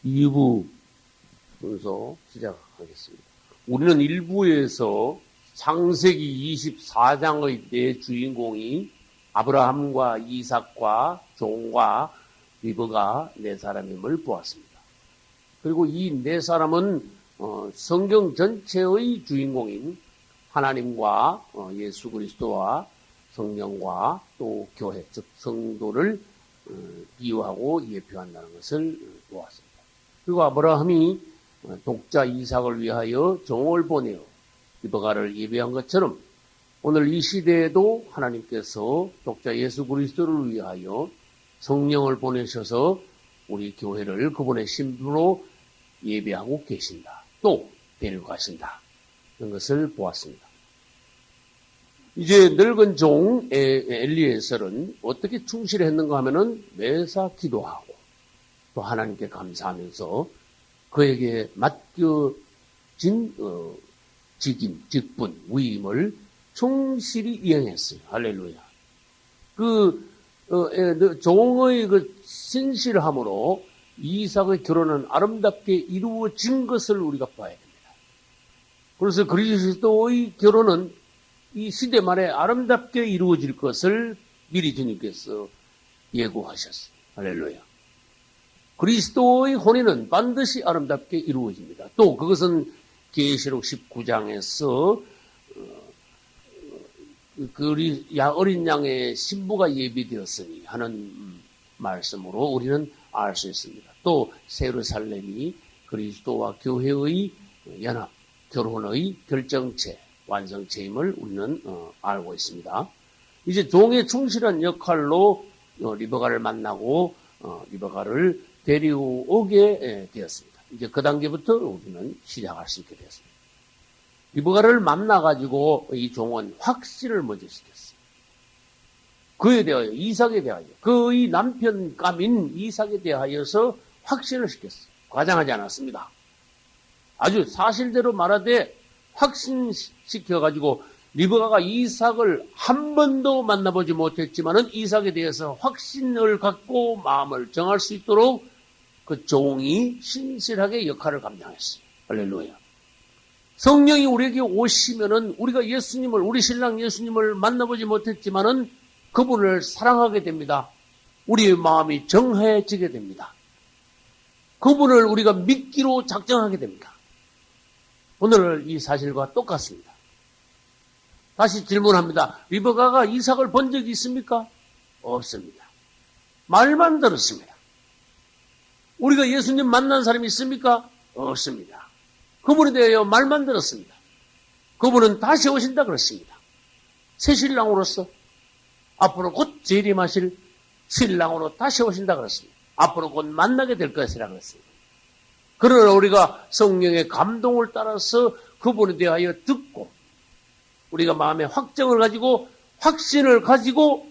2부 순서 시작하겠습니다. 우리는 1부에서 창세기 24장의 네 주인공이 아브라함과 이삭과 종과 리브가 네 사람임을 보았습니다. 그리고 이 네 사람은 성경 전체의 주인공인 하나님과 예수 그리스도와 성령과 또 교회, 즉 성도를 비유하고 예표한다는 것을 보았습니다. 그리고 아브라함이 독자 이삭을 위하여 종을 보내어 리브가를 예배한 것처럼 오늘 이 시대에도 하나님께서 독자 예수 그리스도를 위하여 성령을 보내셔서 우리 교회를 그분의 신부로 예배하고 계신다. 또 데려가신다. 이런 것을 보았습니다. 이제 늙은 종 엘리에셀은 어떻게 충실했는가 하면은 매사 기도하고 또 하나님께 감사하면서 그에게 맡겨진 직분, 위임을 충실히 이행했어요. 할렐루야. 종의 신실함으로 이삭의 결혼은 아름답게 이루어진 것을 우리가 봐야 됩니다. 그래서 그리스도의 결혼은 이 시대 말에 아름답게 이루어질 것을 미리 주님께서 예고하셨어요. 할렐루야. 그리스도의 혼인은 반드시 아름답게 이루어집니다. 또 그것은 계시록 19장에서 어린 양의 신부가 예비되었으니 하는 말씀으로 우리는 알 수 있습니다. 또 예루살렘이 그리스도와 교회의 연합, 결혼의 결정체, 완성체임을 우리는 알고 있습니다. 이제 종의 충실한 역할로 리브가를 만나고 리브가를 데려오게 되었습니다. 이제 그 단계부터 우리는 시작할 수 있게 되었습니다. 리브가를 만나가지고 이 종은 확신을 먼저 시켰어요. 그에 대하여, 이삭에 대하여, 그의 남편감인 이삭에 대하여서 확신을 시켰어요. 과장하지 않았습니다. 아주 사실대로 말하되 확신시켜가지고 리브가가 이삭을 한 번도 만나보지 못했지만은 이삭에 대해서 확신을 갖고 마음을 정할 수 있도록 그 종이 신실하게 역할을 감당했어요. 할렐루야. 성령이 우리에게 오시면은 우리가 예수님을, 우리 신랑 예수님을 만나보지 못했지만은 그분을 사랑하게 됩니다. 우리의 마음이 정해지게 됩니다. 그분을 우리가 믿기로 작정하게 됩니다. 오늘 이 사실과 똑같습니다. 다시 질문합니다. 리브가가 이삭을 본 적이 있습니까? 없습니다. 말만 들었습니다. 우리가 예수님 만난 사람이 있습니까? 없습니다. 그분에 대하여 말만 들었습니다. 그분은 다시 오신다 그랬습니다. 새 신랑으로서 앞으로 곧 재림하실 신랑으로 다시 오신다 그랬습니다. 앞으로 곧 만나게 될 것이라 그랬습니다. 그러나 우리가 성령의 감동을 따라서 그분에 대하여 듣고 우리가 마음의 확정을 가지고 확신을 가지고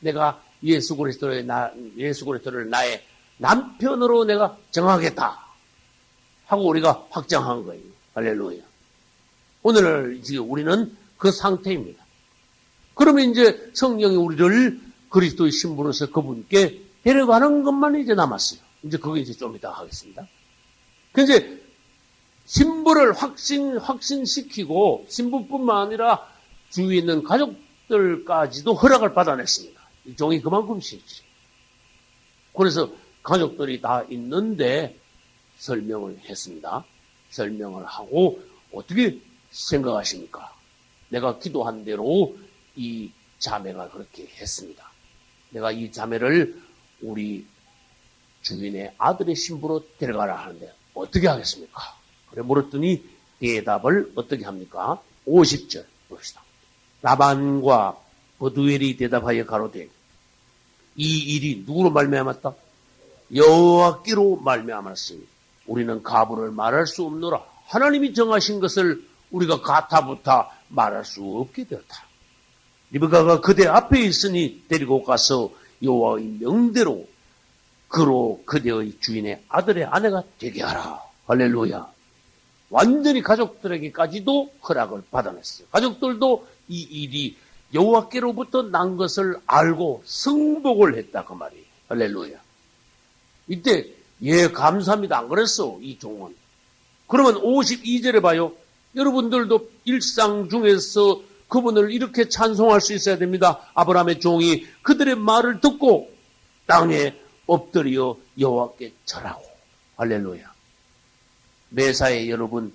내가 예수 그리스도를 나의 남편으로 내가 정하겠다 하고 우리가 확정한 거예요. 할렐루야. 오늘 지금 우리는 그 상태입니다. 그러면 이제 성령이 우리를 그리스도의 신부로서 그분께 데려가는 것만 이제 남았어요. 이제 그거 이제 좀 이따 하겠습니다. 이제 신부를 확신시키고 신부뿐만 아니라 주위에 있는 가족들까지도 허락을 받아냈습니다. 이 종이 그만큼 신실해요. 그래서 가족들이 다 있는데 설명을 했습니다. 설명을 하고 어떻게 생각하십니까? 내가 기도한 대로 이 자매가 그렇게 했습니다. 내가 이 자매를 우리 주인의 아들의 신부로 데려가라 하는데 어떻게 하겠습니까? 그래 물었더니 대답을 어떻게 합니까? 50절 봅시다. 라반과 버두엘이 대답하여 가로되 이 일이 누구로 말미암았다? 여호와께로 말미암았으니 우리는 가부를 말할 수 없노라. 하나님이 정하신 것을 우리가 가타부타 말할 수 없게 되었다. 리브가가 그대 앞에 있으니 데리고 가서 여호와의 명대로 그로 그대의 주인의 아들의 아내가 되게 하라. 할렐루야. 완전히 가족들에게까지도 허락을 받아냈어요. 가족들도 이 일이 여호와께로부터 난 것을 알고 승복을 했다 그 말이에요. 할렐루야. 이때 예, 감사합니다. 안 그랬어, 이 종은. 그러면 52절에 봐요. 여러분들도 일상 중에서 그분을 이렇게 찬송할 수 있어야 됩니다. 아브라함의 종이 그들의 말을 듣고 땅에 엎드려 여호와께 절하고. 할렐루야. 매사에 여러분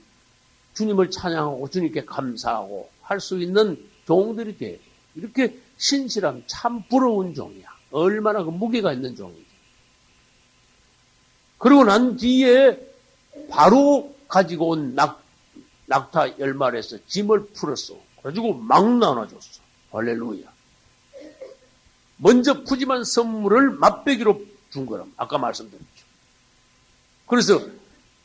주님을 찬양하고 주님께 감사하고 할 수 있는 종들이 돼야 돼요. 이렇게 신실함, 참 부러운 종이야. 얼마나 그 무게가 있는 종이지. 그러고 난 뒤에 바로 가지고 온 낙타 열말에서 짐을 풀었어. 그래가지고 막 나눠줬어. 할렐루야. 먼저 푸짐한 선물을 맛배기로 준 거람. 아까 말씀드렸죠. 그래서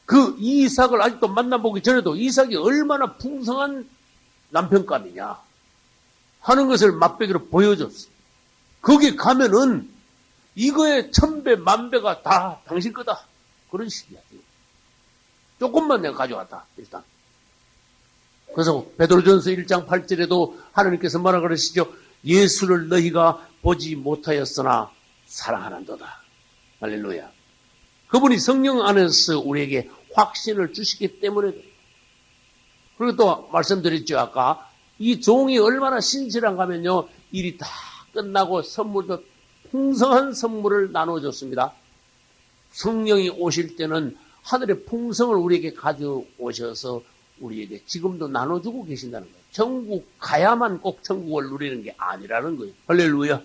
그 이삭을 아직도 만나보기 전에도 이삭이 얼마나 풍성한 남편감이냐 하는 것을 맛배기로 보여줬어. 거기 가면은 이거의 1000배, 10,000배가 다 당신 거다. 그런 식이야. 조금만 내가 가져왔다. 일단. 그래서 베드로전서 1장 8절에도 하나님께서 뭐라 그러시죠? 예수를 너희가 보지 못하였으나 사랑하는도다. 할렐루야. 그분이 성령 안에서 우리에게 확신을 주시기 때문에. 그리고 또 말씀드렸죠. 아까 이 종이 얼마나 신실한가 하면요. 일이 다 끝나고 선물도 풍성한 선물을 나눠줬습니다. 성령이 오실 때는 하늘의 풍성을 우리에게 가져오셔서 우리에게 지금도 나눠주고 계신다는 거예요. 천국 가야만 꼭 천국을 누리는 게 아니라는 거예요. 할렐루야.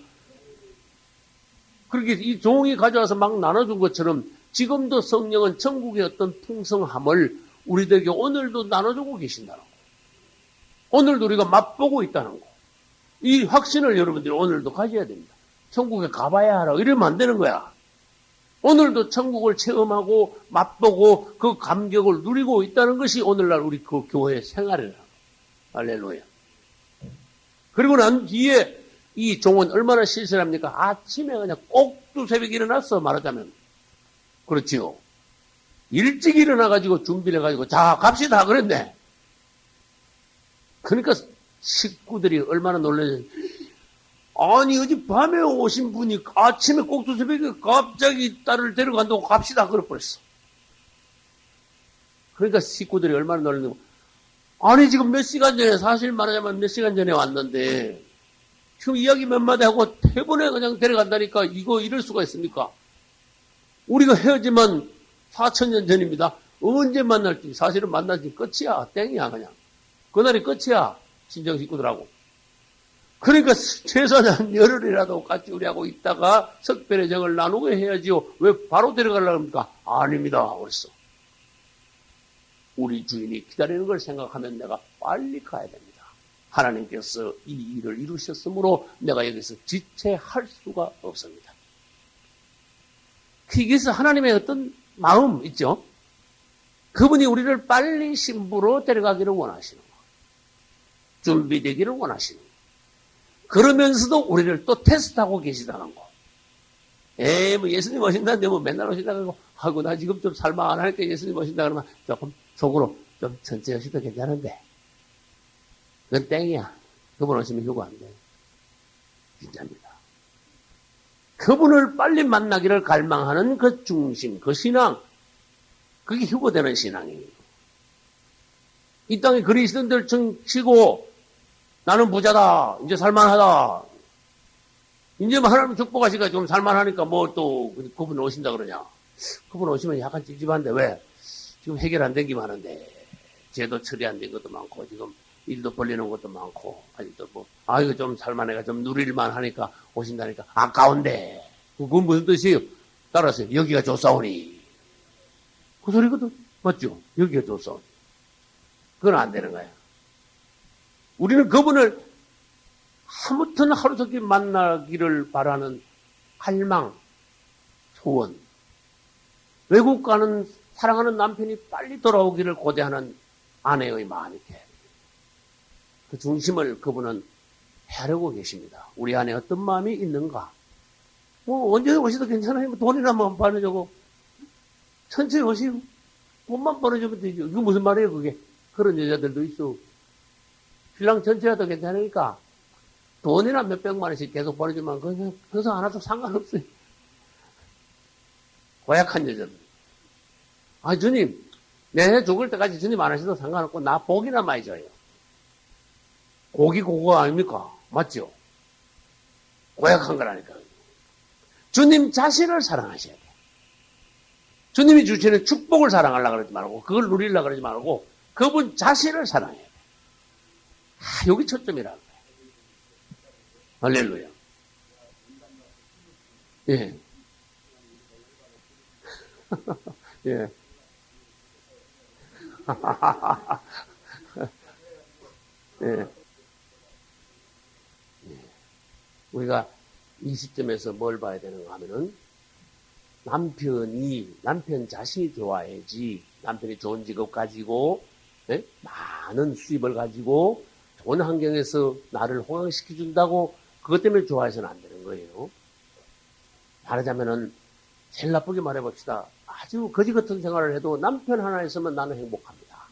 그렇게 이 종이 가져와서 막 나눠준 것처럼 지금도 성령은 천국의 어떤 풍성함을 우리들에게 오늘도 나눠주고 계신다는 거예요. 오늘도 우리가 맛보고 있다는 거. 이 확신을 여러분들이 오늘도 가져야 됩니다. 천국에 가봐야 하라. 이러면 안 되는 거야. 오늘도 천국을 체험하고 맛보고 그 감격을 누리고 있다는 것이 오늘날 우리 그 교회 생활이라. 할렐루야. 그리고 난 뒤에 이 종은 얼마나 신실합니까? 아침에 그냥 꼭두 새벽에 일어났어, 말하자면. 그렇지요. 일찍 일어나가지고 준비를 해가지고, 자, 갑시다. 그랬네. 그러니까 식구들이 얼마나 놀랐는지. 아니, 어젯밤에 오신 분이 아침에 꼭두 새벽에 갑자기 딸을 데려간다고 갑시다. 그래버렸어. 그러니까 식구들이 얼마나 놀랐는지. 아니, 지금 몇 시간 전에, 사실 말하자면 몇 시간 전에 왔는데, 지금 이야기 몇 마디 하고 태번에 그냥 데려간다니까 이거 이럴 수가 있습니까? 우리가 헤어지면 4,000년 전입니다. 언제 만날지, 사실은 만날지 끝이야. 땡이야, 그냥. 그날이 끝이야. 친정 식구들하고. 그러니까 최소한 열흘이라도 같이 우리하고 있다가 석별의 정을 나누게 해야지요. 왜 바로 데려가려고 합니까? 아닙니다. 그랬어. 우리 주인이 기다리는 걸 생각하면 내가 빨리 가야 됩니다. 하나님께서 이 일을 이루셨으므로 내가 여기서 지체할 수가 없습니다. 여기서 하나님의 어떤 마음 있죠? 그분이 우리를 빨리 신부로 데려가기를 원하시는 거. 준비되기를 원하시는 거. 그러면서도 우리를 또 테스트하고 계시다는 거. 뭐 예수님 오신다는데 뭐 맨날 오신다고 하고 나 지금 좀 살만 안 하니까 예수님 오신다 그러면 조금 속으로 좀 천천히 오셔도 괜찮은데 그건 땡이야. 그분 오시면 휴가 안 돼. 진짜입니다. 그분을 빨리 만나기를 갈망하는 그 중심, 그 신앙, 그게 휴거되는 신앙이에요. 이 땅에 그리스도인들 치고 나는 부자다, 이제 살만하다, 이제 뭐 하나님 축복하시니까 좀 살만하니까 뭐 또 그분 오신다 그러냐. 그분 오시면 약간 찝찝한데 왜? 지금 해결 안 된 게 많은데 죄도 처리 안 된 것도 많고 지금 일도 벌리는 것도 많고 아직도 뭐 이거 좀 살만해가 좀 누릴만 하니까 오신다니까 아까운데 그건 무슨 뜻이에요? 따라서 여기가 좋사오니 그 소리거든. 맞죠? 여기가 좋사오니 그건 안 되는 거야. 우리는 그분을 아무튼 하루속히 만나기를 바라는 갈망, 소원, 외국 가는 사랑하는 남편이 빨리 돌아오기를 고대하는 아내의 마음이 돼. 그 중심을 그분은 하려고 계십니다. 우리 안에 어떤 마음이 있는가? 뭐 언제 오셔도 괜찮아요. 뭐 돈이나 뭐 벌어주고 천천히 오시고 돈만 벌어주면 되죠. 이거 무슨 말이에요 그게? 그런 여자들도 있어. 신랑 전체라도 괜찮으니까 돈이나 몇백만 원씩 계속 벌어주면 그래서 안 와도 상관없어요. 고약한 여자들. 아, 주님, 내 죽을 때까지 주님 안 하셔도 상관없고, 나 복이나 많이 줘요. 고기 고거 아닙니까? 맞죠? 고약한 거라니까. 주님 자신을 사랑하셔야 돼. 주님이 주시는 축복을 사랑하려고 그러지 말고, 그걸 누리려고 그러지 말고, 그분 자신을 사랑해야 돼. 아, 여기 초점이라는 거예요. 할렐루야. 예. 예. 예. 우리가 이 시점에서 뭘 봐야 되는가 하면은, 남편 자신이 좋아야지, 남편이 좋은 직업 가지고, 예? 많은 수입을 가지고, 좋은 환경에서 나를 호강시켜준다고, 그것 때문에 좋아해서는 안 되는 거예요. 말하자면은, 제일 나쁘게 말해봅시다. 아주 거지 같은 생활을 해도 남편 하나 있으면 나는 행복합니다.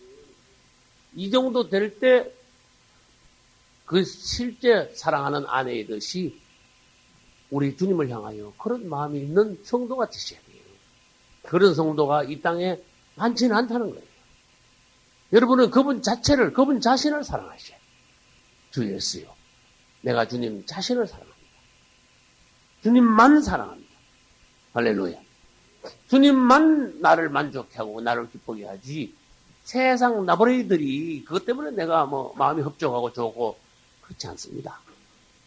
이 정도 될 때, 그 실제 사랑하는 아내이듯이 우리 주님을 향하여 그런 마음이 있는 성도가 되셔야 돼요. 그런 성도가 이 땅에 많지는 않다는 거예요. 여러분은 그분 자신을 사랑하셔야 돼요. 주 예수요. 내가 주님 자신을 사랑합니다. 주님만 사랑합니다. 할렐루야. 주님만 나를 만족해 하고 나를 기쁘게 하지, 세상 나부레이들이 그것 때문에 내가 뭐 마음이 흡족하고 좋고 그렇지 않습니다.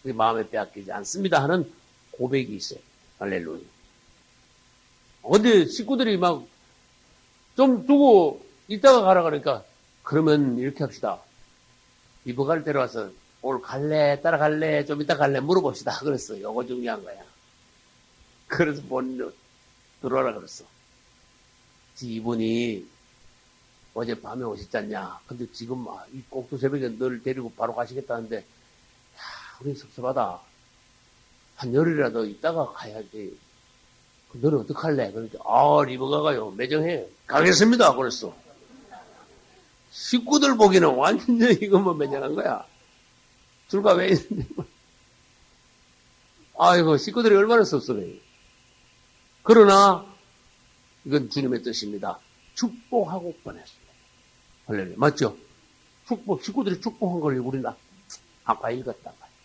우리 마음에 빼앗기지 않습니다 하는 고백이 있어요. 할렐루야. 근데 식구들이 막 좀 두고 이따가 가라 그러니까, 그러면 이렇게 합시다. 이브가를 데려와서 오늘 갈래? 따라갈래? 좀 이따 갈래? 물어봅시다. 그랬어. 요거 중요한 거야. 그래서 들어와라 그랬어. 이분이 어젯밤에 오셨잖냐. 근데 지금 이 꼭두 새벽에 널 데리고 바로 가시겠다는데, 야, 우리 섭섭하다. 한 열흘이라도 있다가 가야지. 너는 어떡할래? 그러니까, 리버가가요. 매정해. 가겠습니다. 그랬어. 식구들 보기는 완전히 이것만 매정한 거야. 줄과 왜 있는데. 아이고, 식구들이 얼마나 섭섭해. 그러나, 이건 주님의 뜻입니다. 축복하고 보냈습니다. 할렐루야. 맞죠? 식구들이 축복한 걸 우리는 아까 읽었단 말이에요.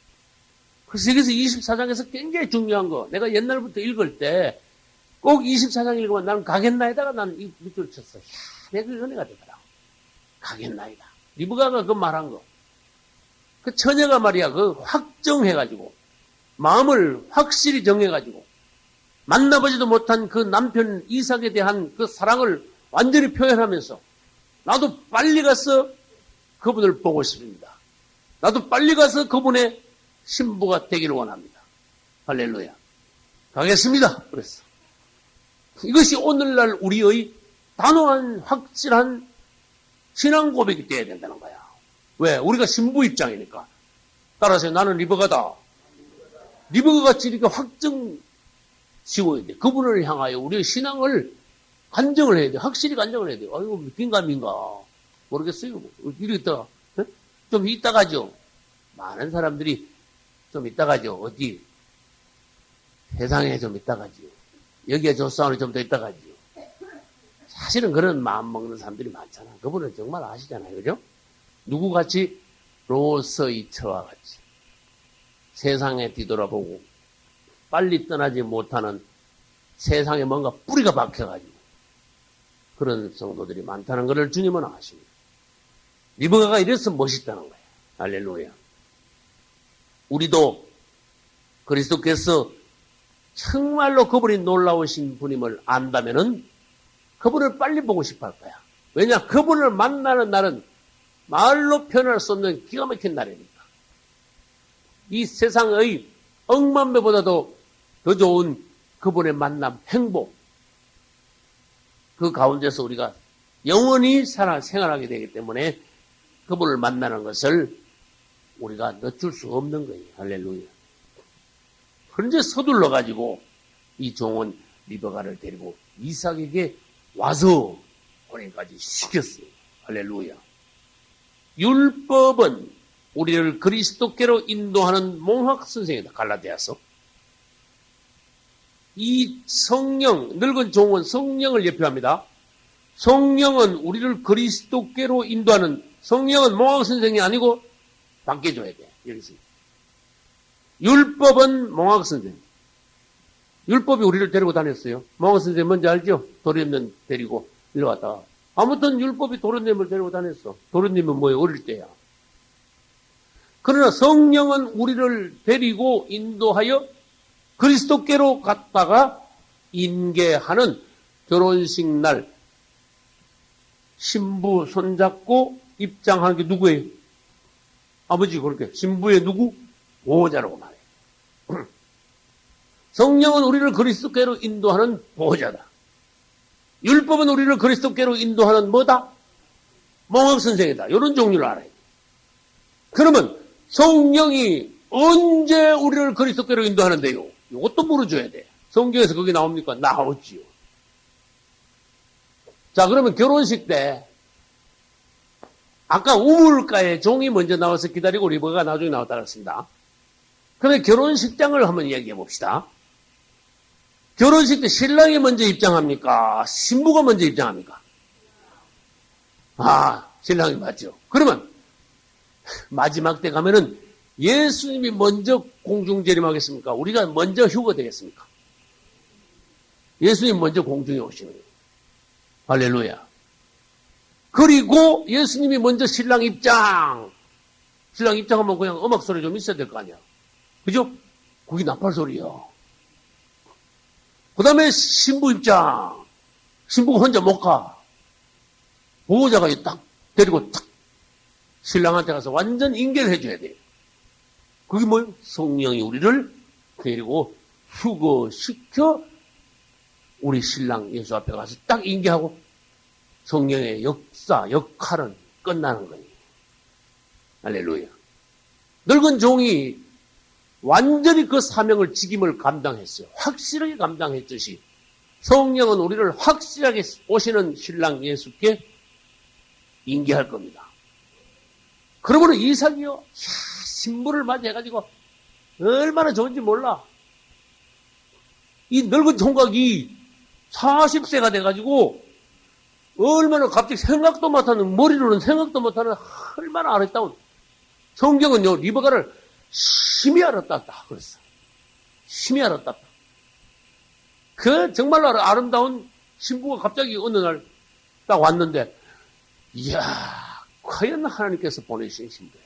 그래서 여기서 24장에서 굉장히 중요한 거, 내가 옛날부터 읽을 때 꼭 24장 읽으면 나는 가겠나이다가 나는 이 밑줄 쳤어. 내가 은혜가 되더라. 가겠나이다. 리브가가 그 말한 거. 그 처녀가 말이야, 그 확정해가지고, 마음을 확실히 정해가지고, 만나보지도 못한 그 남편 이삭에 대한 그 사랑을 완전히 표현하면서, 나도 빨리 가서 그분을 보고 싶습니다. 나도 빨리 가서 그분의 신부가 되기를 원합니다. 할렐루야. 가겠습니다. 그랬어. 이것이 오늘날 우리의 단호한 확실한 신앙 고백이 되어야 된다는 거야. 왜? 우리가 신부 입장이니까. 따라서 나는 리버가다. 리버가 같이 이렇게 확정 지워야 돼. 그분을 향하여 우리의 신앙을 간정을 해야 돼. 확실히 간정을 해야 돼. 아이고, 긴가민가. 모르겠어요. 이랬다가, 좀 이따 가죠. 많은 사람들이 좀 이따 가죠. 어디? 세상에 좀 이따 가죠. 여기에 조사원이 좀 더 이따 가죠. 사실은 그런 마음 먹는 사람들이 많잖아. 그분은 정말 아시잖아요. 그죠? 누구같이? 로서이처와 같이. 세상에 뒤돌아보고 빨리 떠나지 못하는, 세상에 뭔가 뿌리가 박혀가지고 그런 성도들이 많다는 것을 주님은 아십니다. 리브가가 이래서 멋있다는 거예요. 할렐루야. 우리도 그리스도께서 정말로 그분이 놀라우신 분임을 안다면은 그분을 빨리 보고 싶어 할 거야. 왜냐? 그분을 만나는 날은 말로 표현할 수 없는 기가 막힌 날이니까. 이 세상의 억만 배보다도 더 좋은 그분의 만남, 행복, 그 가운데서 우리가 영원히 생활하게 되기 때문에 그분을 만나는 것을 우리가 늦출 수 없는 거예요. 할렐루야. 그런데 서둘러 가지고 이 종은 리브가를 데리고 이삭에게 와서 혼인까지 시켰어요. 할렐루야. 율법은 우리를 그리스도께로 인도하는 몽학 선생이다. 갈라디아서. 이 성령, 늙은 종은 성령을 예표합니다. 성령은 우리를 그리스도께로 인도하는, 성령은 몽학 선생이 아니고 바뀌어줘야 돼. 여기서. 율법은 몽학 선생. 율법이 우리를 데리고 다녔어요. 몽학 선생 뭔지 알죠? 도련님 데리고 일로 왔다가. 아무튼 율법이 도련님을 데리고 다녔어. 도련님은 뭐예요? 어릴 때야. 그러나 성령은 우리를 데리고 인도하여 그리스도께로 갔다가 인계하는 결혼식 날 신부 손잡고 입장하는 게 누구예요? 아버지 그렇게. 신부의 누구? 보호자라고 말해요. 성령은 우리를 그리스도께로 인도하는 보호자다. 율법은 우리를 그리스도께로 인도하는 뭐다? 몽학 선생이다. 이런 종류를 알아야 돼. 그러면 성령이 언제 우리를 그리스도께로 인도하는데요? 이것도 물어줘야 돼. 성경에서 그게 나옵니까? 나오지요. 자, 그러면 결혼식 때 아까 우물가에 종이 먼저 나와서 기다리고 리버가 나중에 나왔다 그랬습니다. 그런데 결혼식장을 한번 이야기해 봅시다. 결혼식 때 신랑이 먼저 입장합니까? 신부가 먼저 입장합니까? 아, 신랑이 맞죠. 그러면 마지막 때 가면은 예수님이 먼저 공중재림하겠습니까? 우리가 먼저 휴거 되겠습니까? 예수님 먼저 공중에 오시는 거예요. 할렐루야. 그리고 예수님이 먼저 신랑 입장. 신랑 입장하면 그냥 음악 소리 좀 있어야 될 거 아니야. 그죠? 그게 나팔 소리요. 그 다음에 신부 입장. 신부가 혼자 못 가. 보호자가 딱 데리고 딱 신랑한테 가서 완전 인계를 해줘야 돼요. 그게 뭐예요? 성령이 우리를 데리고 휴거시켜 우리 신랑 예수 앞에 가서 딱 인계하고 성령의 역사, 역할은 끝나는 거예요. 할렐루야. 늙은 종이 완전히 그 사명을 직임을 감당했어요. 확실하게 감당했듯이 성령은 우리를 확실하게 오시는 신랑 예수께 인계할 겁니다. 그러므로 이삭이요, 신부를 맞이해가지고 얼마나 좋은지 몰라. 이 늙은 총각이 40세가 돼가지고 얼마나 갑자기 생각도 못하는, 머리로는 생각도 못하는 얼마나 아름다운, 성경은요 리버가를 심히 알았다 그랬어. 심히 알았다. 그 정말로 아름다운 신부가 갑자기 어느 날 딱 왔는데, 이야, 과연 하나님께서 보내신 신부야.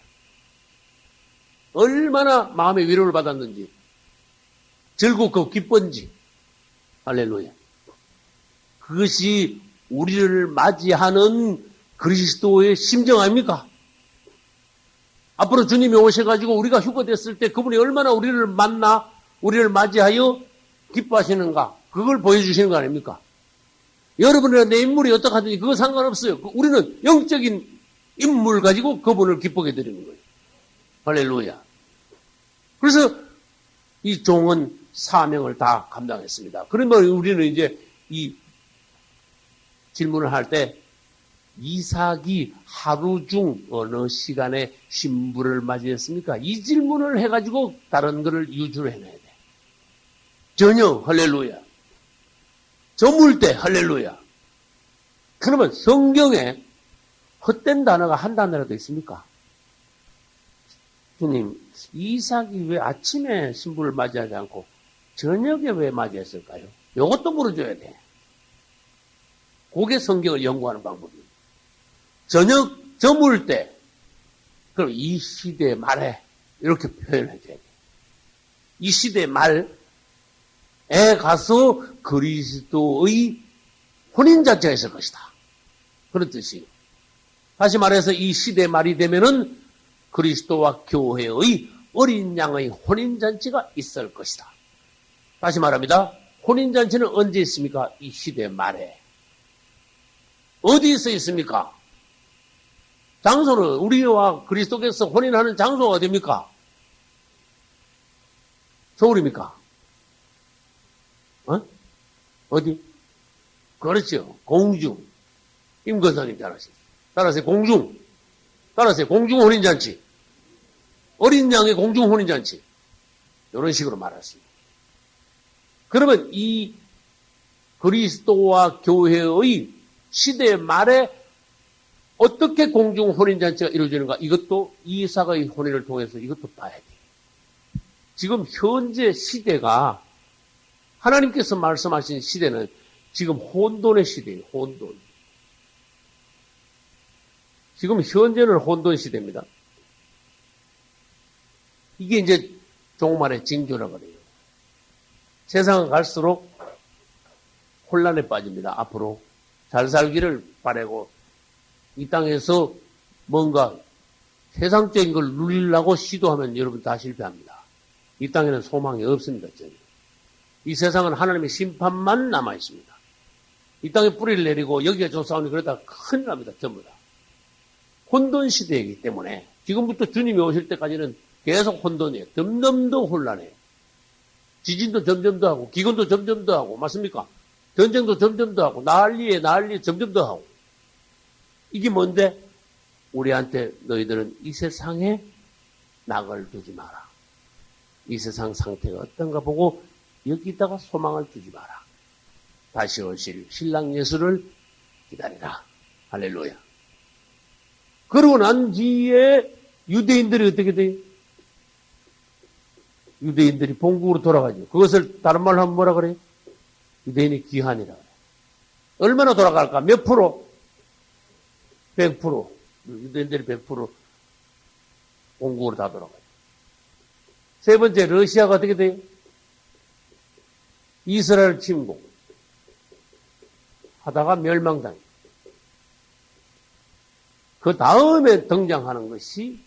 얼마나 마음의 위로를 받았는지, 즐겁고 기쁜지. 할렐루야. 그것이 우리를 맞이하는 그리스도의 심정 아닙니까? 앞으로 주님이 오셔가지고 우리가 휴거됐을 때 그분이 얼마나 우리를 만나, 우리를 맞이하여 기뻐하시는가, 그걸 보여주시는 거 아닙니까? 여러분이나 내 인물이 어떻게 하든지 그거 상관없어요. 우리는 영적인 인물 가지고 그분을 기쁘게 드리는 거예요. 할렐루야. 그래서 이 종은 사명을 다 감당했습니다. 그러면 우리는 이제 이 질문을 할 때 이삭이 하루 중 어느 시간에 신부를 맞이했습니까? 이 질문을 해가지고 다른 거를 유추를 해내야 돼. 저녁, 할렐루야. 저물 때, 할렐루야. 그러면 성경에 헛된 단어가 한 단어라도 있습니까? 주님, 이삭이 왜 아침에 신부를 맞이하지 않고 저녁에 왜 맞이했을까요? 이것도 물어줘야 돼. 그게 성경을 연구하는 방법입니다. 저녁 저물 때, 그럼 이 시대 말에 이렇게 표현해줘야 돼. 이 시대 말에 가서 그리스도의 혼인잔치가 있을 것이다. 그런 뜻이에요. 다시 말해서 이 시대 말이 되면은 그리스도와 교회의 어린 양의 혼인잔치가 있을 것이다. 다시 말합니다. 혼인잔치는 언제 있습니까? 이 시대 말에. 어디서 있습니까? 장소는 우리와 그리스도께서 혼인하는 장소가 어디입니까? 서울입니까? 어디? 그렇죠. 공중. 임건사님 잘하시죠. 따라서 공중. 따라서 공중 혼인잔치. 어린 양의 공중 혼인잔치. 이런 식으로 말했습니다. 그러면 이 그리스도와 교회의 시대의 말에 어떻게 공중 혼인잔치가 이루어지는가? 이것도 이삭의 혼인을 통해서 이것도 봐야 돼요. 지금 현재 시대가 하나님께서 말씀하신 시대는 지금 혼돈의 시대예요. 혼돈. 지금 현재는 혼돈 시대입니다. 이게 이제 종말의 징조라고 그래요. 세상은 갈수록 혼란에 빠집니다. 앞으로 잘 살기를 바라고 이 땅에서 뭔가 세상적인 걸 누리려고 시도하면 여러분 다 실패합니다. 이 땅에는 소망이 없습니다. 이 세상은 하나님의 심판만 남아 있습니다. 이 땅에 뿌리를 내리고 여기가 조사오니 그러다 큰일 납니다. 전부 다. 혼돈 시대이기 때문에 지금부터 주님이 오실 때까지는 계속 혼돈이에요. 점점 더 혼란해요. 지진도 점점 더 하고 기근도 점점 더 하고 맞습니까? 전쟁도 점점 더 하고 난리에 점점 더 하고 이게 뭔데? 우리한테 너희들은 이 세상에 낙을 두지 마라. 이 세상 상태가 어떤가 보고 여기다가 소망을 두지 마라. 다시 오실 신랑 예수를 기다리라. 할렐루야. 그러고 난 뒤에 유대인들이 어떻게 돼요? 유대인들이 본국으로 돌아가죠. 그것을 다른 말로 하면 뭐라 그래요? 유대인이 귀환이라 그래요. 얼마나 돌아갈까? 몇 프로? 100%. 유대인들이 100% 본국으로 다 돌아가요. 세 번째, 러시아가 어떻게 돼요? 이스라엘 침공. 하다가 멸망당해요. 그 다음에 등장하는 것이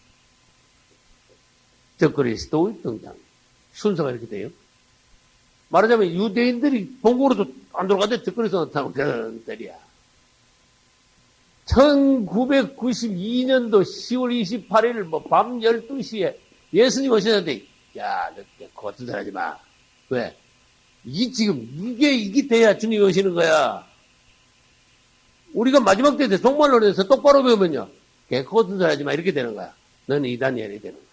적그리스도의 등장. 순서가 이렇게 돼요. 말하자면 유대인들이 본국으로도 안 들어가는데 적그리스도가 나타나면 그런 때이야. 1992년도 10월 28일 밤 12시에 예수님 오시는데 야, 너 거짓말 하지 마. 왜? 이게 돼야 주님이 오시는 거야. 우리가 마지막 때에 종말로 해서 똑바로 배우면요. 거짓말 하지 마. 이렇게 되는 거야. 너는 이단이야. 이렇게 되는 거야.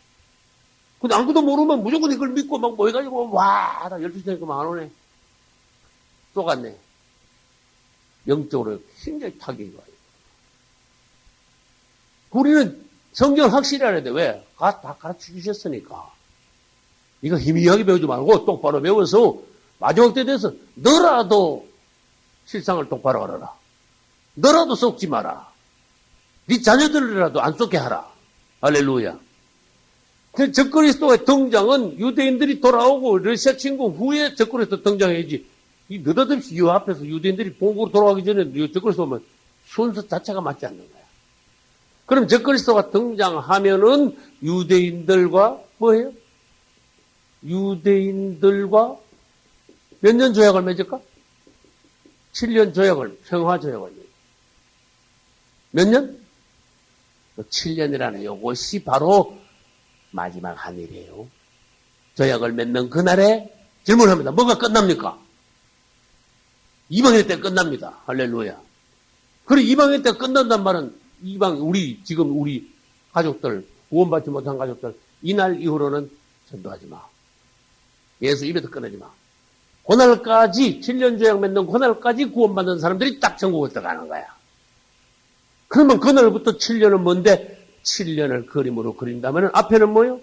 근데 아무것도 모르면 무조건 이걸 믿고 막 모여가지고 와, 나 12시 되니까 막 안 오네. 쏘갔네. 영적으로 굉장히 타격이 와요. 우리는 성경을 확실히 알아야 돼. 왜? 다 가르쳐 주셨으니까. 이거 희미하게 배우지 말고 똑바로 배워서 마지막 때 돼서 너라도 실상을 똑바로 알아라. 너라도 썩지 마라. 네 자녀들이라도 안 썩게 하라. 할렐루야. 적그리스도의 등장은 유대인들이 돌아오고 러시아 침공 후에 적그리스도 등장해야지. 이 느닷없이 이 앞에서 유대인들이 본국으로 돌아가기 전에 적그리스도 오면 순서 자체가 맞지 않는 거야. 그럼 적그리스도가 등장하면은 유대인들과 뭐예요? 유대인들과 몇 년 조약을 맺을까? 7년 조약을, 평화 조약을 맺을. 몇 년? 7년이라는 이것이 바로 마지막 한일이에요. 조약을 맺는 그날에 질문합니다. 뭐가 끝납니까? 이방인 때 끝납니다. 할렐루야. 그리고 이방인 때 끝난단 말은 지금 우리 가족들, 구원받지 못한 가족들, 이날 이후로는 전도하지 마. 예수 입에서 끊어지 마. 그날까지, 7년 조약 맺는 그날까지 구원받는 사람들이 딱 천국을 들어가는 거야. 그러면 그날부터 7년은 뭔데? 7년을 그림으로 그린다면 앞에는 뭐요?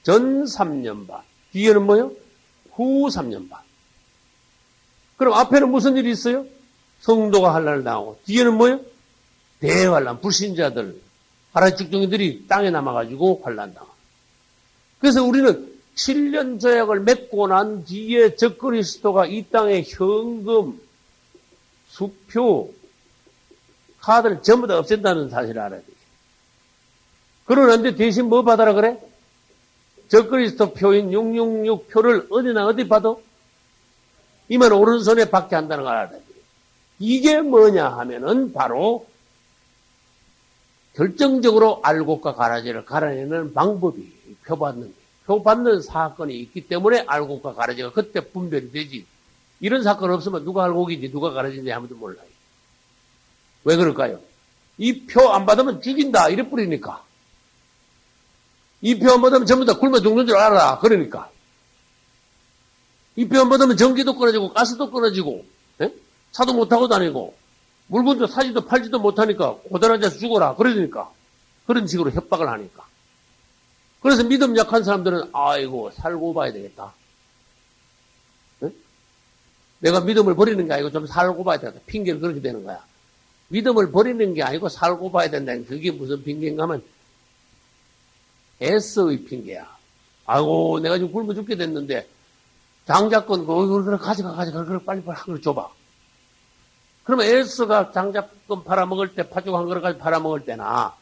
전 3년 반. 뒤에는 뭐요? 후 3년 반. 그럼 앞에는 무슨 일이 있어요? 성도가 환난을 당하고 뒤에는 뭐요? 대환난, 불신자들, 하라죽중이들이 땅에 남아가지고 환난 당하고. 그래서 우리는 7년 조약을 맺고 난 뒤에 적그리스도가 이 땅에 현금, 수표, 카드를 전부 다 없앤다는 사실을 알아야 돼요. 그러는데 대신 뭐 받아라 그래? 적그리스도 표인 666 표를 어디 받아? 이만 오른손에 받게 한다는 걸 알아야 돼요. 이게 뭐냐 하면은 바로 결정적으로 알곡과 가라지를 갈아내는 방법이 표 받는 사건이 있기 때문에 알곡과 가라지가 그때 분별이 되지. 이런 사건 없으면 누가 알곡인지 누가 가라지인지 아무도 몰라요. 왜 그럴까요? 이 표 안 받으면 죽인다 이래 뿌리니까. 이 표 안 받으면 전부 다 굶어 죽는 줄 알아. 그러니까. 이 표 안 받으면 전기도 끊어지고 가스도 끊어지고 차도 못 타고 다니고 물건도 사지도 팔지도 못하니까 고단하자서 죽어라. 그러니까. 그런 식으로 협박을 하니까. 그래서 믿음 약한 사람들은 아이고 살고 봐야 되겠다. 네? 내가 믿음을 버리는 게 아니고 좀 살고 봐야 되겠다. 핑계를 그렇게 되는 거야. 믿음을 버리는 게 아니고 살고 봐야 된다. 그게 무슨 핑계인가 하면 에서의 핑계야. 아이고 내가 지금 굶어 죽게 됐는데 장자권 그걸 가져가 그걸 빨리 한 걸 줘봐. 그러면 에서가 장자권 팔아먹을 때 파죽 한 그릇까지 팔아먹을 때나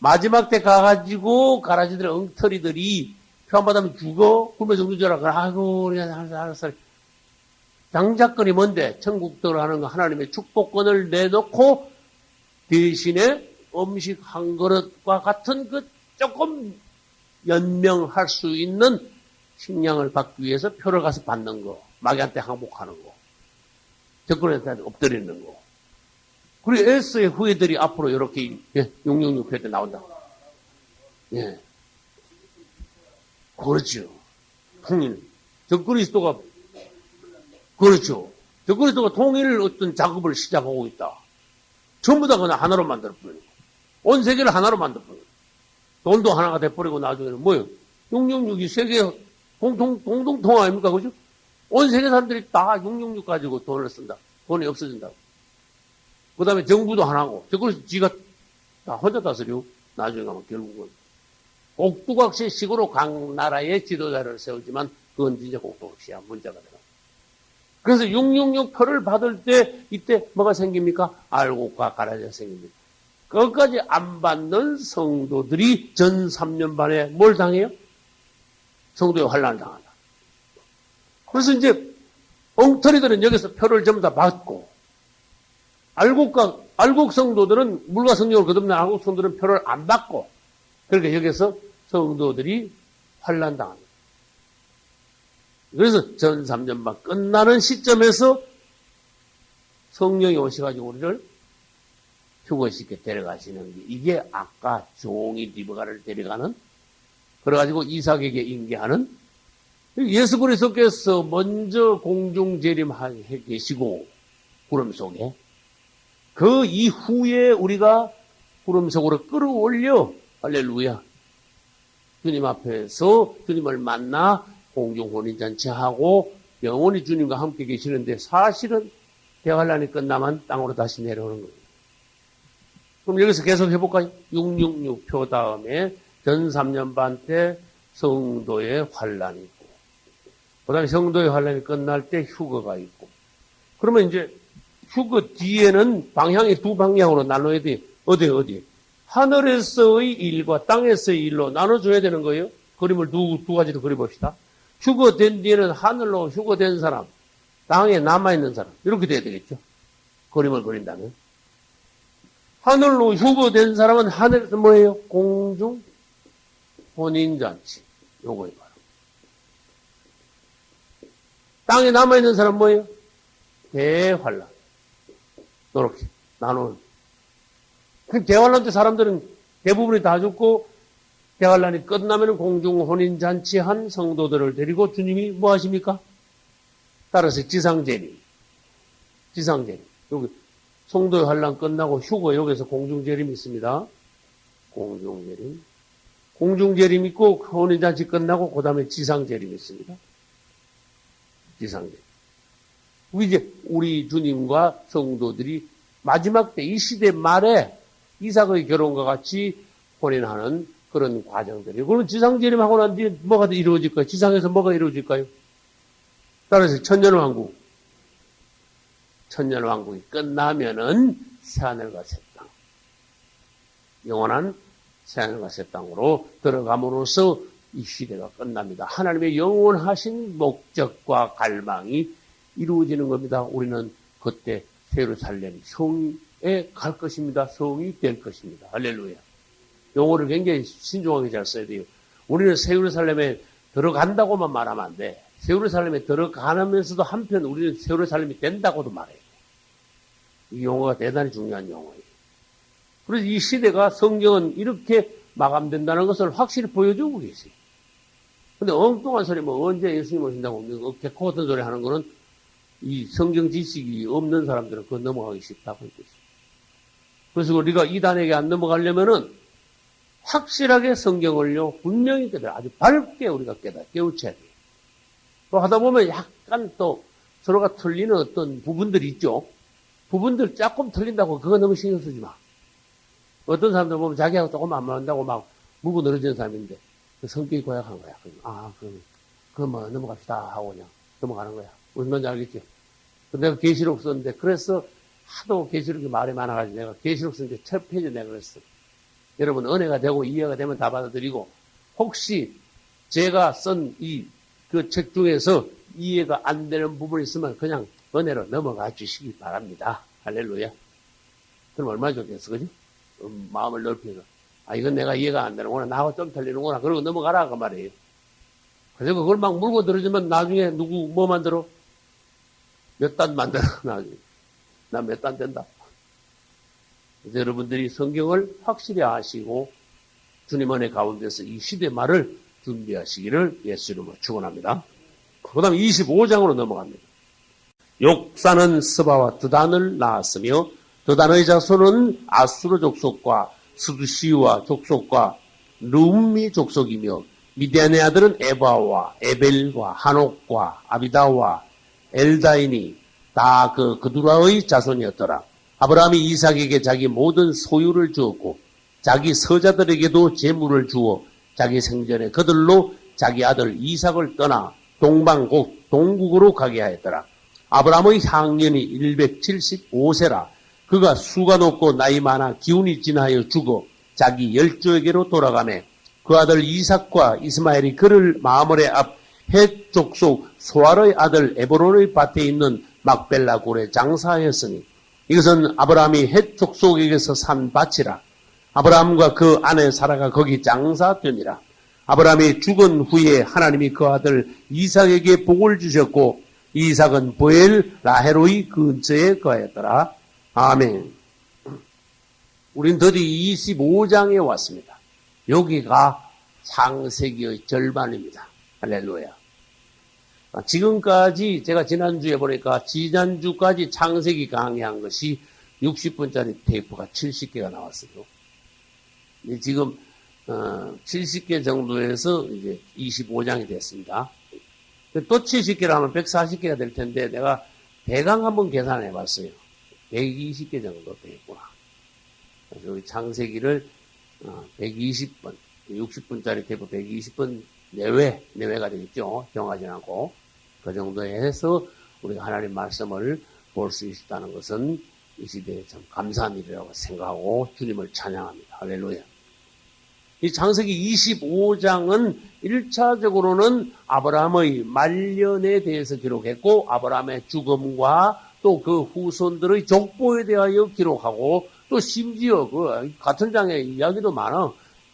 마지막 때 가가지고 가라지들 엉터리들이 표 안 받으면 죽어? 굶어 죽는 아이고 우리 알았어. 장자권이 뭔데? 천국 들어가는 거 하나님의 축복권을 내놓고 대신에 음식 한 그릇과 같은 그 조금 연명할 수 있는 식량을 받기 위해서 표를 가서 받는 거. 마귀한테 항복하는 거. 적군한테 엎드리는 거. 그리고 에스의 후예들이 앞으로 이렇게 666회 때 나온다. 예. 그렇죠. 통일. 적그리스도가 그렇죠. 적그리스도가 통일을 어떤 작업을 시작하고 있다. 전부 다 그냥 하나로 만들어버리고 온 세계를 하나로 만들어버리고 돈도 하나가 돼버리고 나중에는 뭐예요? 666이 세계 공동통화 아닙니까? 그죠? 온 세계 사람들이 다 666 가지고 돈을 쓴다. 돈이 없어진다고. 그 다음에 정부도 하나고, 그래서 지가 다 혼자 다스려. 나중에 가면 결국은. 꼭두각시식으로 각 나라의 지도자를 세우지만, 그건 진짜 꼭두각시야. 문제가 되나. 그래서 666 표를 받을 때, 이때 뭐가 생깁니까? 알곡과 가라지가 생깁니다. 그것까지 안 받는 성도들이 전 3년 반에 뭘 당해요? 성도의 환란을 당한다. 그래서 이제, 엉터리들은 여기서 표를 전부 다 받고, 알곡 성도들은 물과 성령을 거듭난 알곡 성도들은 표를 안 받고, 그러니까 여기서 성도들이 환란당합니다. 그래서 전 3년 반 끝나는 시점에서 성령이 오셔가지고 우리를 휴거시켜 데려가시는 게, 이게 아까 종이 리브가를 데려가는, 그래가지고 이삭에게 인계하는, 예수 그리스도께서 먼저 공중 재림해 계시고 구름 속에 그 이후에 우리가 구름 속으로 끌어올려 할렐루야 주님 앞에서 주님을 만나 공중 혼인잔치하고 영원히 주님과 함께 계시는데 사실은 대환란이 끝나면 땅으로 다시 내려오는 거예요. 그럼 여기서 계속 해볼까요? 666표 다음에 전 3년 반 때 성도의 환란이 있고 그 다음에 성도의 환란이 끝날 때 휴거가 있고 그러면 이제 휴거 뒤에는 방향이 두 방향으로 나눠야 돼. 어디? 하늘에서의 일과 땅에서의 일로 나눠줘야 되는 거예요. 그림을 두 가지로 그려봅시다. 휴거된 뒤에는 하늘로 휴거된 사람, 땅에 남아있는 사람 이렇게 돼야 되겠죠. 그림을 그린다면. 하늘로 휴거된 사람은 하늘에서 뭐예요? 공중 혼인잔치. 요거예요. 땅에 남아있는 사람 뭐예요? 대환란. 이렇게 나누는. 대환란 때 사람들은 대부분이 다 죽고 대환란이 끝나면 공중 혼인잔치한 성도들을 데리고 주님이 뭐 하십니까? 따라서 지상재림. 여기 성도의 환란 끝나고 휴거 여기서 공중재림이 있습니다. 공중재림 있고 혼인잔치 끝나고 그 다음에 지상재림이 있습니다. 지상재림. 이제 우리 주님과 성도들이 마지막 때 이 시대 말에 이삭의 결혼과 같이 혼인하는 그런 과정들이에요. 그러면 지상재림하고 난 뒤에 뭐가 이루어질까요? 지상에서 뭐가 이루어질까요? 따라서 천년왕국이 끝나면은 새하늘과 새 땅, 영원한 새하늘과 새 땅으로 들어감으로써 이 시대가 끝납니다. 하나님의 영원하신 목적과 갈망이 이루어지는 겁니다. 우리는 그때 예루살렘 성에 갈 것입니다. 성이 될 것입니다. 할렐루야. 용어를 굉장히 신중하게 잘 써야 돼요. 우리는 새 예루살렘에 들어간다고만 말하면 안 돼. 새 예루살렘에 들어가면서도 한편 우리는 새 예루살렘이 된다고도 말해요. 이 용어가 대단히 중요한 용어예요. 그래서 이 시대가 성경은 이렇게 마감된다는 것을 확실히 보여주고 계세요. 근데 엉뚱한 소리, 언제 예수님 오신다고, 개코 같은 소리 하는 거는 이 성경 지식이 없는 사람들은 그거 넘어가기 쉽다고 했겠어요. 그래서 우리가 이단에게 안 넘어가려면은 확실하게 성경을요, 분명히 깨달아, 아주 밝게 우리가 깨우쳐야 돼요. 또 하다 보면 약간 또 서로가 틀리는 어떤 부분들이 있죠. 부분들 조금 틀린다고 그거 너무 신경 쓰지 마. 어떤 사람들 보면 자기하고 조금 안 맞는다고 막 무구 늘어지는 사람인데 그 성격이 고약한 거야. 그럼 뭐 넘어갑시다 하고 그냥 넘어가는 거야. 무슨 말인지 알겠지? 내가 계시록 썼는데 그래서 하도 계시록이 말이 많아가지고 내가 계시록 썼는데 첫 페이지 내가 그랬어. 여러분 은혜가 되고 이해가 되면 다 받아들이고 혹시 제가 쓴 그 책 중에서 이해가 안 되는 부분이 있으면 그냥 은혜로 넘어가 주시기 바랍니다. 할렐루야. 그럼 얼마나 좋겠어, 그지? 마음을 넓혀서. 이건 내가 이해가 안 되는구나. 나하고 좀 틀리는구나. 그러고 넘어가라, 그 말이에요. 그래서 그걸 막 물고 들어주면 나중에 누구 뭐 만들어? 몇 단 만들어, 나중에. 나 몇 단 된다. 그래서 여러분들이 성경을 확실히 아시고 주님 은혜 가운데서 이 시대 말을 준비하시기를 예수 이름으로 축원합니다. 그 다음 25장으로 넘어갑니다. 욕사는 스바와 드단을 낳았으며 드단의 자손은 아수르 족속과 스두시와 족속과 룸미 족속이며 미디안의 아들은 에바와 에벨과 한옥과 아비다와 엘다인이 다 그두라의 자손이었더라. 아브라함이 이삭에게 자기 모든 소유를 주었고 자기 서자들에게도 재물을 주어 자기 생전에 그들로 자기 아들 이삭을 떠나 동국으로 가게 하였더라. 아브라함의 향년이 175세라. 그가 수가 높고 나이 많아 기운이 진하여 죽어 자기 열조에게로 돌아가매 그 아들 이삭과 이스마엘이 그를 마므레 앞 헷 족속 소알의 아들 에브론의 밭에 있는 막벨라 굴에 장사하였으니 이것은 아브라함이 헷 족속에게서 산 밭이라. 아브라함과 그 아내 사라가 거기 장사되니라. 아브라함이 죽은 후에 하나님이 그 아들 이삭에게 복을 주셨고 이삭은 보엘 라헤로의 근처에 거하였더라. 아멘. 우린 드디어 25장에 왔습니다. 여기가 창세기의 절반입니다. 할렐루야. 지금까지 제가 지난주에 보니까 지난주까지 창세기 강의한 것이 60분짜리 테이프가 70개가 나왔어요. 지금 70개 정도에서 이제 25장이 됐습니다. 또 70개를 하면 140개가 될 텐데 내가 대강 한번 계산해 봤어요. 120개 정도 되겠구나. 그래서 우리 창세기를 120분, 60분짜리 테이프 120분 내외가 되겠죠. 정하지 않고. 그 정도에 해서 우리가 하나님 말씀을 볼 수 있다는 것은 이 시대에 참 감사한 일이라고 생각하고 주님을 찬양합니다. 할렐루야. 이 창세기 25장은 1차적으로는 아브라함의 말년에 대해서 기록했고 아브라함의 죽음과 또 그 후손들의 족보에 대하여 기록하고 또 심지어 그 같은 장에 이야기도 많아.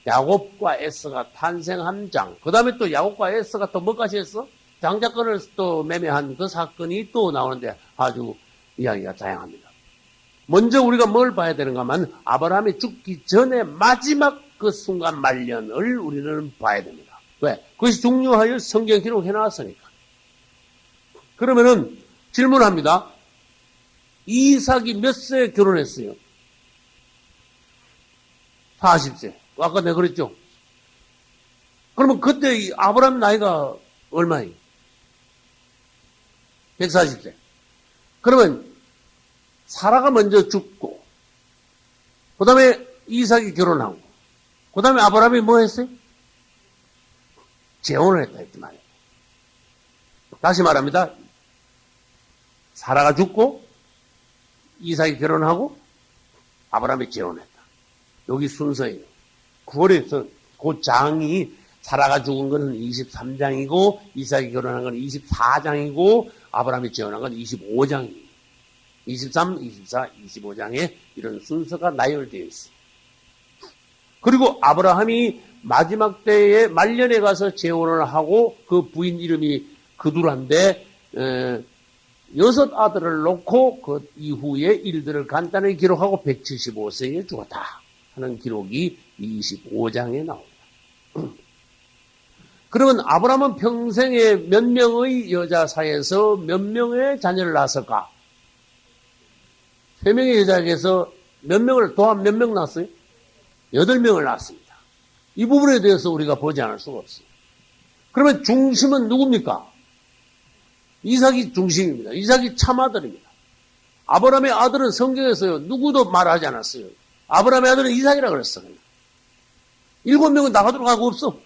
야곱과 에서가 탄생한 장. 그 다음에 또 야곱과 에서가 또 뭐까지 했어? 장자권을 또 매매한 그 사건이 또 나오는데 아주 이야기가 다양합니다. 먼저 우리가 뭘 봐야 되는가 하면 아브라함이 죽기 전에 마지막 그 순간 말년을 우리는 봐야 됩니다. 왜? 그것이 중요하여 성경 기록해 놨으니까. 그러면은 질문합니다. 이삭이 몇 세에 결혼했어요? 40세. 아까 내가 그랬죠? 그러면 그때 이 아브라함 나이가 얼마예요? 140세. 그러면 사라가 먼저 죽고 그 다음에 이삭이 결혼하고 그 다음에 아브라함이 뭐 했어요? 재혼을 했다 했지 말이에요. 다시 말합니다. 사라가 죽고 이삭이 결혼하고 아브라함이 재혼했다. 여기 순서예요. 9월에서 그 장이 사라가 죽은 것은 23장이고 이삭이 결혼한 건 24장이고 아브라함이 재혼한 건 25장이에요. 23, 24, 25장에 이런 순서가 나열되어 있어요. 그리고 아브라함이 마지막 때에 말년에 가서 재혼을 하고 그 부인 이름이 그두란데 6 아들을 놓고 그 이후의 일들을 간단히 기록하고 175세에 죽었다 하는 기록이 25장에 나옵니다. 그러면 아브라함은 평생에 몇 명의 여자 사이에서 몇 명의 자녀를 낳았을까? 3명의 여자에게서 도합 몇 명 낳았어요? 8명을 낳았습니다. 이 부분에 대해서 우리가 보지 않을 수가 없어요. 그러면 중심은 누굽니까? 이삭이 중심입니다. 이삭이 참아들입니다. 아브라함의 아들은 성경에서요, 누구도 말하지 않았어요. 아브라함의 아들은 이삭이라 그랬어요. 7명은 나가도록 하고 없어.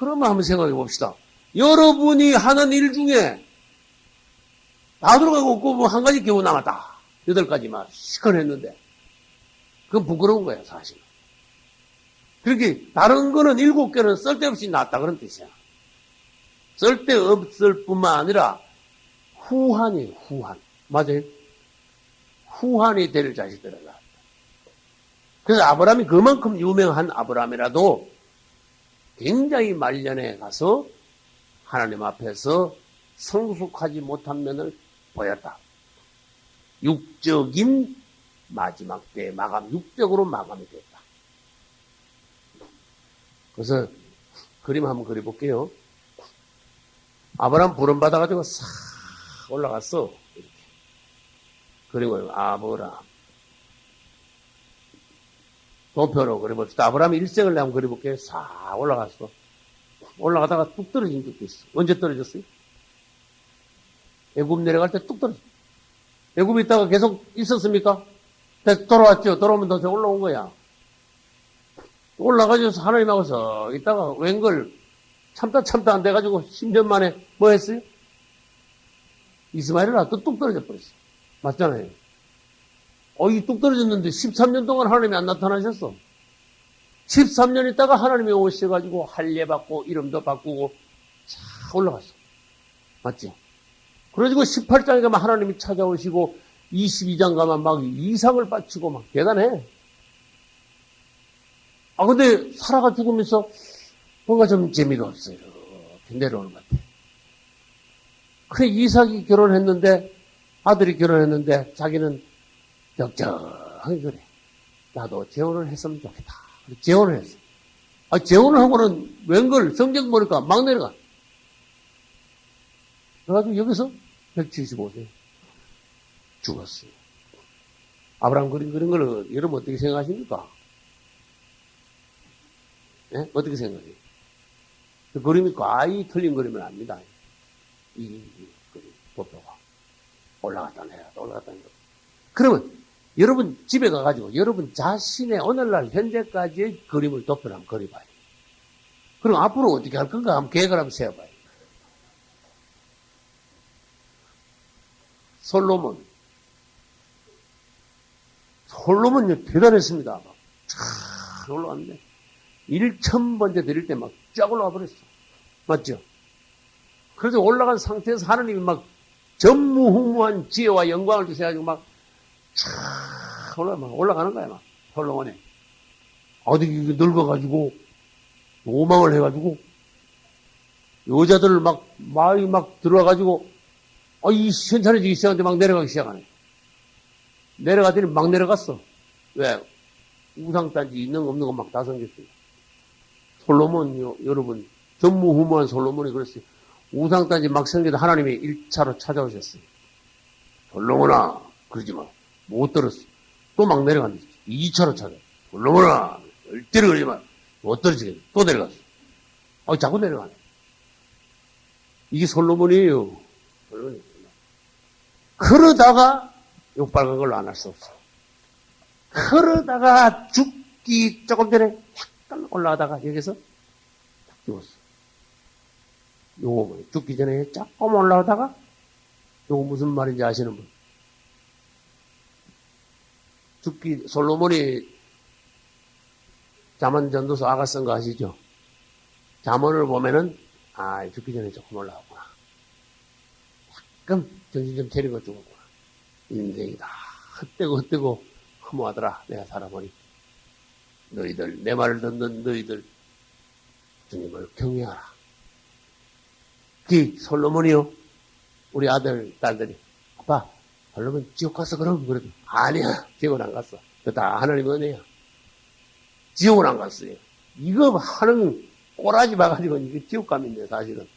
그러면 한번 생각해 봅시다. 여러분이 하는 일 중에 다 들어가고 없고 뭐 한 가지 겨우 남았다. 8가지만 시컷 했는데. 그건 부끄러운 거예요, 사실. 그렇게 다른 거는 7개는 쓸데없이 낫다 그런 뜻이야. 쓸데없을 뿐만 아니라 후한이에요, 후한. 맞아요? 후한이 될 자식들을 낳았다. 그래서 아브라함이 그만큼 유명한 아브라함이라도 굉장히 말년에 가서 하나님 앞에서 성숙하지 못한 면을 보였다. 육적인 마지막 때 육적으로 마감이 됐다. 그래서 그림 한번 그려볼게요. 아브라함 부름 받아가지고 싹 올라갔어. 이렇게. 그리고 아브라함. 도표로 그려봅시다. 아브라함 일생을 한번 그려볼게요. 싹 올라갔어. 올라가다가 뚝 떨어진 적도 있어. 언제 떨어졌어요? 애굽 내려갈 때 뚝 떨어졌어. 애굽에 있다가 계속 있었습니까? 돌아왔죠. 돌아오면 다시 올라온 거야. 올라가서 하나님하고 서 있다가 웬걸 참다 안 돼가지고 10년 만에 뭐 했어요? 이스마엘을 낳고 뚝 떨어져 버렸어. 맞잖아요. 이 뚝 떨어졌는데 13년 동안 하나님이 안 나타나셨어. 13년 있다가 하나님이 오셔가지고 할례 받고 이름도 바꾸고 쫙 올라갔어. 맞지? 그래가지고 18장에 가면 하나님이 찾아오시고 22장 가면 막 이삭을 바치고 막 대단해. 근데 사라가 죽으면서 뭔가 좀 재미가 없어요. 이렇게 내려오는 것 같아. 그래, 이삭이 결혼했는데, 아들이 결혼했는데, 자기는 적적하게 그래. 나도 재혼을 했으면 좋겠다. 재혼을 했어. 재혼을 하고는 웬걸 성경 보니까 막 내려가. 그래가지고 여기서 175세 죽었어요. 아브라함 그린 걸 여러분 어떻게 생각하십니까? 네? 어떻게 생각해요? 그 그림이 거의 틀린 그림은 아닙니다. 이 도표가 올라갔다 내려갔다 올라갔다 내려갔다. 그러면 여러분 집에 가가지고 여러분 자신의 오늘날 현재까지의 그림을 도표를 한번 그려봐요. 그럼 앞으로 어떻게 할 건가 한번 계획을 한번 세워봐요. 솔로몬이 대단했습니다. 쫙 올라왔는데 1,000번째 드릴 때 막 쫙 올라와 버렸어. 맞죠? 그래서 올라간 상태에서 하나님이 막 전무후무한 지혜와 영광을 주셔가지고 막 쫙 올라가는 거야, 막. 솔로몬에. 어디 늙어가지고 오망을 해가지고 여자들 마음이 막 들어와가지고 이 현찬해지기 시작하는데 막 내려가기 시작하네. 내려가더니 막 내려갔어. 왜? 우상단지 있는 거 없는 거 막 다 생겼어요. 솔로몬, 여러분, 전무후무한 솔로몬이 그랬어요. 우상단지 막 생겨도 하나님이 1차로 찾아오셨어요. 솔로몬아, 그러지 마. 못 들었어. 또 막 내려갔는데 2차로 찾아. 솔로몬아, 절대로 그러지 마. 못 떨어지겠네. 또 내려갔어. 자꾸 내려가네. 이게 솔로몬이에요. 솔로몬이. 그러다가 요 빨간 걸로 안 할 수 없어. 그러다가 죽기 조금 전에 약간 올라가다가 여기서 딱 죽었어. 요거 죽기 전에 조금 올라가다가 요거 무슨 말인지 아시는 분? 솔로몬이 잠언 전도서 아가 쓴 거 아시죠? 잠언을 보면은 죽기 전에 조금 올라갔구나. 약간 정신 좀 차리고 죽었구나. 인생이다. 헛되고 허무하더라. 내가 살아보니. 너희들, 내 말을 듣는 너희들, 주님을 경외하라. 그 솔로몬이요. 우리 아들, 딸들이, 아빠, 솔로몬 지옥 갔어, 그럼? 그래도, 아니야. 지옥은 안 갔어. 그거 다 하나님 은혜야. 지옥은 안 갔어요. 이거 하는 꼬라지 봐가지고 이게 지옥감인데, 사실은.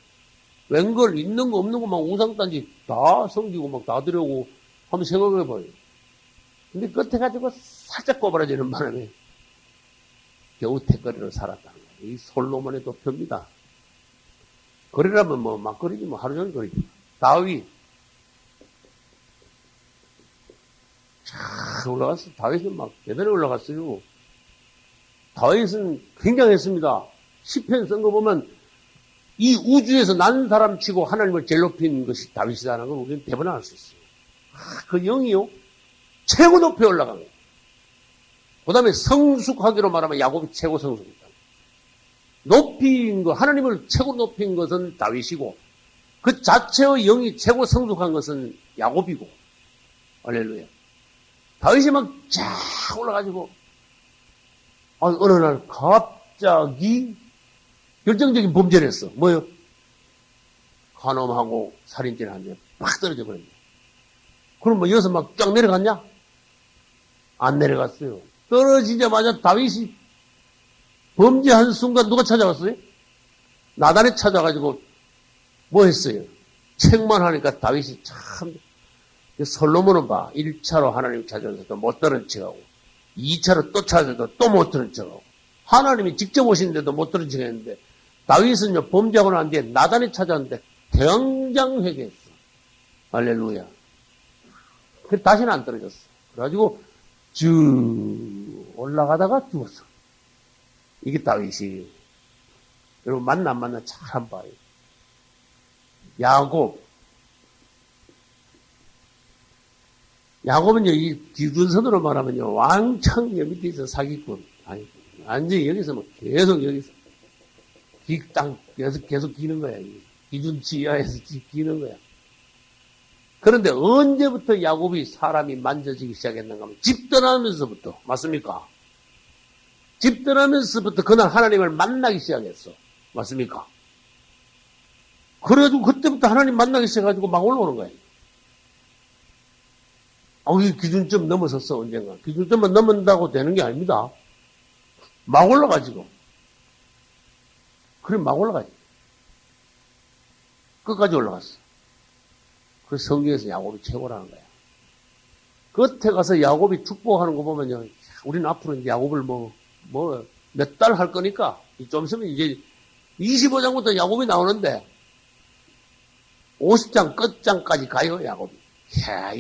웬걸, 있는 거 없는 거 막 우상단지 다 섬기고 막 다 드려고 한번 생각해봐요. 근데 끝에 가지고 살짝 꼬부라지는 바람에 겨우 택거리로 살았다는 거예요. 이 솔로몬의 도표입니다. 거리라면 뭐 막거리지 뭐 하루 종일 거리지. 다윗. 쫙 올라갔어. 다윗은 막 대단히 올라갔어요. 다윗은 굉장했습니다. 시편 쓴 거 보면 이 우주에서 난 사람 치고 하나님을 제일 높인 것이 다윗이라는 걸 우리는 대번에 알 수 있어요. 그 영이요. 최고 높이 올라간 거예요. 그 다음에 성숙하기로 말하면 야곱이 최고 성숙했다. 높인 것, 하나님을 최고 높인 것은 다윗이고, 그 자체의 영이 최고 성숙한 것은 야곱이고, 할렐루야. 다윗이 막 쫙 올라가지고, 어느 날 갑자기 결정적인 범죄를 했어. 뭐요? 간음하고 살인죄를 하는데 팍 떨어져 버렸네. 그럼 뭐 여기서 막 쫙 내려갔냐? 안 내려갔어요. 떨어지자마자 다윗이 범죄한 순간 누가 찾아왔어요? 나단에 찾아가지고 뭐 했어요? 책만 하니까 다윗이 참, 솔로몬은 봐. 1차로 하나님 찾아와서도 못 들은 척하고, 2차로 또 찾아도 또 못 들은 척하고, 하나님이 직접 오시는데도 못 들은 척했는데, 다윗은요, 범죄하고 난 뒤에 나단에 찾아왔는데, 당장 회개했어. 할렐루야. 그 다시는 안 떨어졌어. 그래가지고, 쭉 올라가다가 죽었어. 이게 다윗이. 여러분, 만나 안 만나 잘 한번 봐요. 야곱은요, 이 기준선으로 말하면요, 왕창 여 밑에 있어 사기꾼. 아니, 완전히 여기서 뭐 계속 여기서. 계속 기는 거야. 기준치 이하에서 기는 거야. 그런데 언제부터 야곱이 사람이 만져지기 시작했는가 하면 집 떠나면서부터. 맞습니까? 집 떠나면서부터 그날 하나님을 만나기 시작했어. 맞습니까? 그래가지고 그때부터 하나님 만나기 시작해가지고 막 올라오는 거예요. 이 기준점 넘어섰어, 언젠가. 기준점만 넘는다고 되는 게 아닙니다. 막 올라가지고. 그래, 막 올라가지. 끝까지 올라갔어. 그 성경에서 야곱이 최고라는 거야. 끝에 가서 야곱이 축복하는 거 보면요, 우리는 앞으로 이제 야곱을 몇 달 할 거니까, 좀 있으면 이제 25장부터 야곱이 나오는데, 50장 끝장까지 가요, 야곱이.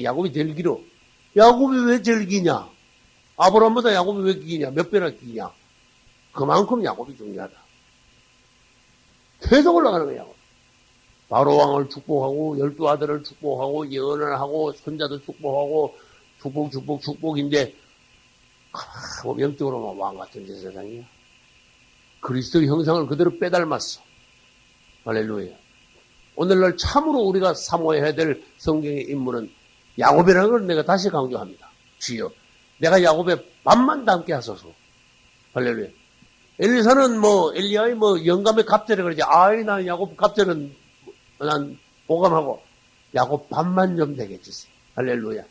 야곱이 제일 길어. 야곱이 왜 제일 기냐? 아브라함보다 야곱이 왜 기냐? 몇 배나 기냐? 그만큼 야곱이 중요하다. 계속 올라가는 거야, 야곱. 바로 왕을 축복하고, 12아들을 축복하고, 예언을 하고, 손자도 축복하고, 축복인데, 영적으로 왕 같은 세상이야. 그리스도의 형상을 그대로 빼닮았어. 할렐루야. 오늘날 참으로 우리가 사모해야 될 성경의 인물은 야곱이라는 걸 내가 다시 강조합니다. 주여, 내가 야곱의 밥만 담게 하소서. 할렐루야. 엘리사는 엘리야의 영감의 갑절에 그러지. 난 야곱 갑절은 난 보감하고 야곱 밥만 좀 되게 해주세요. 할렐루야.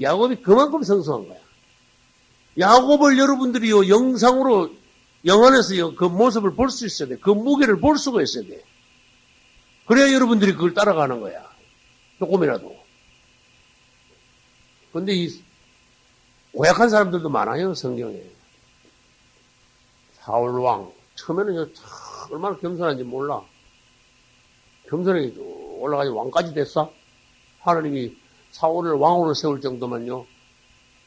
야곱이 그만큼 성성한 거야. 야곱을 여러분들이요, 영상으로, 영안에서요, 그 모습을 볼 수 있어야 돼. 그 무게를 볼 수가 있어야 돼. 그래야 여러분들이 그걸 따라가는 거야. 조금이라도. 근데 이 고약한 사람들도 많아요, 성경에. 사울왕. 처음에는 얼마나 겸손한지 몰라. 겸손하게 올라가서 왕까지 됐어? 하나님이 사울을 왕으로 세울 정도면요.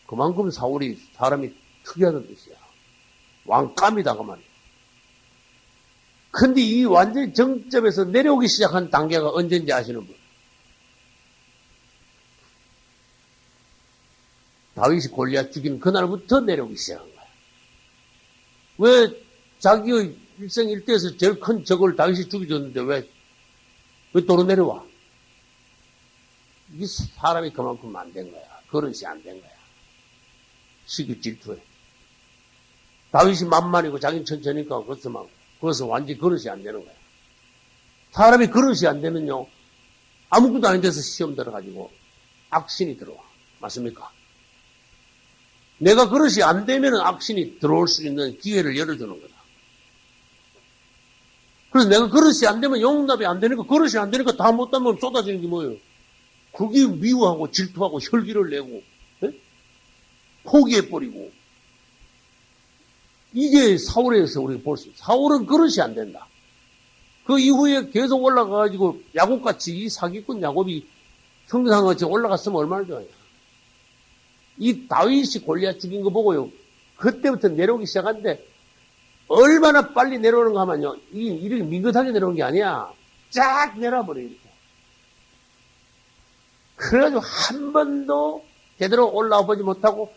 그만큼 사울이 사람이 특이하다는 뜻이야. 왕감이다, 그만. 근데 이 완전히 정점에서 내려오기 시작한 단계가 언제인지 아시는 분? 다윗이 골리앗 죽인 그날부터 내려오기 시작한 거야. 왜 자기의 일생 일대에서 제일 큰 적을 다윗이 죽여줬는데 왜 도로 내려와? 이 사람이 그만큼 안 된 거야. 그릇이 안 된 거야. 시기 질투에. 다윗이 만만이고 자기는 천천히니까 그것은 완전히 그릇이 안 되는 거야. 사람이 그릇이 안 되면요, 아무것도 아닌 데서 시험 들어가지고 악신이 들어와. 맞습니까? 내가 그릇이 안 되면 악신이 들어올 수 있는 기회를 열어주는 거다. 그래서 내가 그릇이 안 되면 용납이 안 되니까, 그릇이 안 되니까 다 못하면 쏟아지는 게 뭐예요? 그게 미워하고 질투하고 혈기를 내고, 예? 포기해버리고. 이게 사울에서 우리가 볼 수 있어요. 사울은 그릇이 안 된다. 그 이후에 계속 올라가가지고 야곱같이 이 사기꾼 야곱이 성상같이 올라갔으면 얼마나 좋아요. 이 다윗이 골리앗 죽인 거 보고요. 그때부터 내려오기 시작한데 얼마나 빨리 내려오는가 하면요. 이렇게 민긋하게 내려오는 게 아니야. 쫙 내려버려요. 이렇게. 그래가지고 한 번도 제대로 올라와 보지 못하고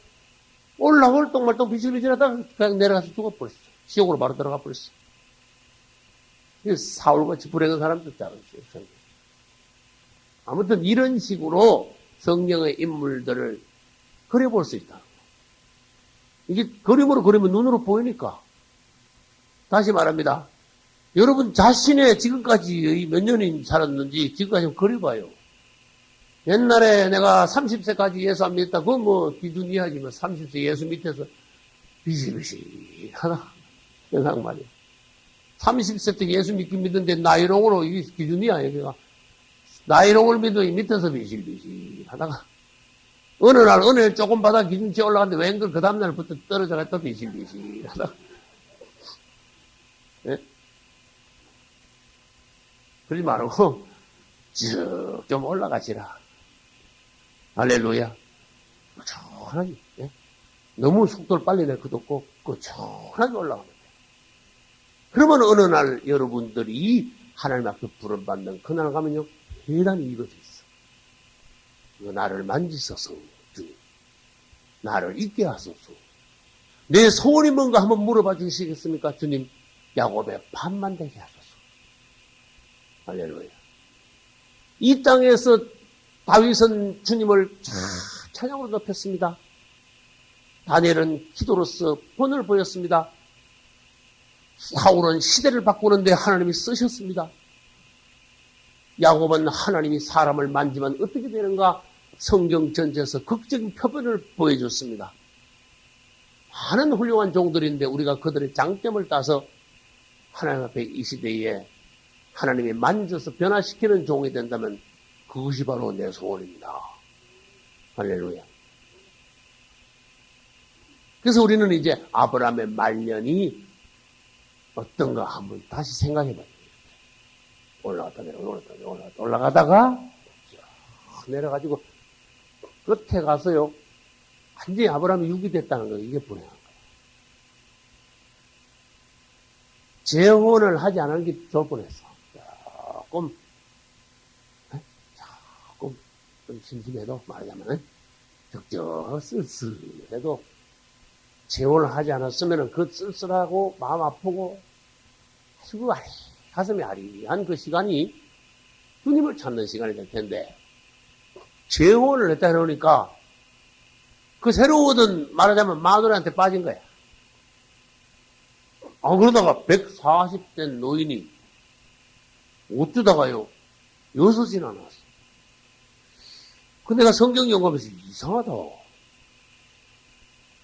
올라올 똥말똥 비실비실하다가 그냥 내려가서 죽어버렸어. 지옥으로 바로 들어가 버렸어. 사울같이 불행한 사람도 따르죠. 아무튼 이런 식으로 성경의 인물들을 그려볼 수 있다. 이게 그림으로 그리면 눈으로 보이니까. 다시 말합니다. 여러분 자신의 지금까지 몇 년이 살았는지 지금까지 좀 그려봐요. 옛날에 내가 30세까지 예수 안 믿었다. 그건 뭐 기준 이하지만 30세 예수 밑에서 비실비실하다. 생각 말이야. 30세 때 예수 믿긴 믿는데 나이롱으로 이게 기준이야. 여기가. 나이롱을 믿으니 밑에서 비실비실하다가 어느 날 은혜를 조금 받아 기준치에 올라갔는데 웬걸 그 다음날부터 떨어져가 또 비실비실하다가. 예? 그러지 말고 쭉 좀 올라가시라. 할렐루야. 꾸준하게. 예? 너무 속도를 빨리 낼 것도 없고 꾸준하게 올라가면 돼. 그러면 어느 날 여러분들이 하나님 앞에 부름받는 그날 가면요 대단히 이것이 있어. 이거 나를 만지소서 주님. 나를 있게 하소서. 내 소원이 뭔가 한번 물어봐 주시겠습니까? 주님. 야곱의 반만 되게 하소서. 할렐루야. 이 땅에서 다윗은 주님을 찬양으로 높였습니다. 다니엘은 기도로서 본을 보였습니다. 사울은 시대를 바꾸는데 하나님이 쓰셨습니다. 야곱은 하나님이 사람을 만지면 어떻게 되는가 성경 전체에서 극적인 표본을 보여줬습니다. 많은 훌륭한 종들인데 우리가 그들의 장점을 따서 하나님 앞에 이 시대에 하나님이 만져서 변화시키는 종이 된다면 그것이 바로 내 소원입니다. 할렐루야. 그래서 우리는 이제 아브라함의 말년이 어떤가 한번 다시 생각해 봐요. 올라가다가 내려가지고 끝에 가서요. 완전히 아브라함이 육이 됐다는 거예요. 이게 불행한 거예요. 재혼을 하지 않은 게 좋을 뻔했어. 조금 좀 심심해도 말하자면 쓸쓸해도 재혼을 하지 않았으면 그 쓸쓸하고 마음 아프고 아주 가슴이 아리한 그 시간이 주님을 찾는 시간이 될 텐데 재혼을 했다 해놓으니까 그 새로 얻은 말하자면 마누라한테 빠진 거야. 그러다가 140대 노인이 어쩌다가요 6이나 나왔어. 근데 내가 성경 연구하면서 이상하다.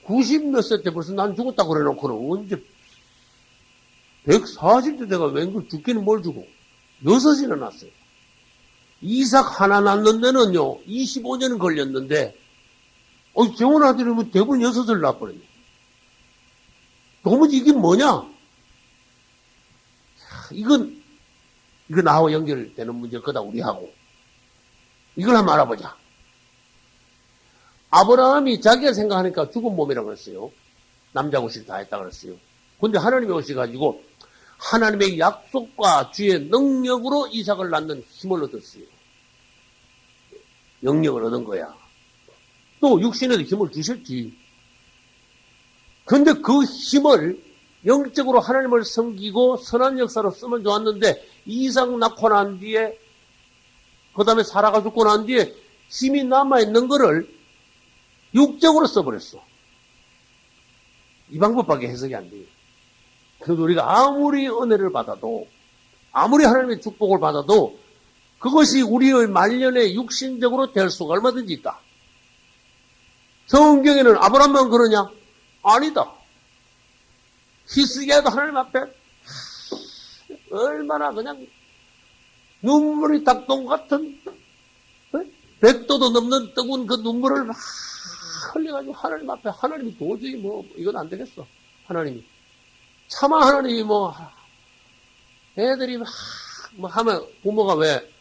90몇 세 때 벌써 난 죽었다고 그래 놓고는 언제 140대 내가 웬걸 죽기는 뭘 주고 6이나 났어요. 이삭 하나 낳는 데는요 25년 걸렸는데 재혼 아들이면 대부분 6을 낳아버렸네. 도무지 이게 뭐냐? 이거 나하고 연결되는 문제일 거다 우리하고. 이걸 한번 알아보자. 아브라함이 자기가 생각하니까 죽은 몸이라고 그랬어요. 남자 고실 다 했다 그랬어요. 근데 하나님이 오셔가지고 하나님의 약속과 주의 능력으로 이삭을 낳는 힘을 얻었어요. 영역을 얻은 거야. 또 육신에도 힘을 주셨지. 근데 그 힘을 영적으로 하나님을 섬기고 선한 역사로 쓰면 좋았는데 이삭 낳고 난 뒤에 그 다음에 사라가 죽고 난 뒤에 힘이 남아있는 거를 육적으로 써버렸어. 이 방법밖에 해석이 안 돼요. 그래도 우리가 아무리 은혜를 받아도 아무리 하나님의 축복을 받아도 그것이 우리의 말년에 육신적으로 될 수가 얼마든지 있다. 성경에는 아브라함만 그러냐? 아니다. 히스기야도 하나님 앞에 얼마나 그냥 눈물이 닭똥 같은 100도도 넘는 뜨거운 그 눈물을 막 흘려가지고 하나님 앞에 하나님이 도저히 이건 안 되겠어. 하나님이. 차마 하나님이 애들이 하면 부모가 왜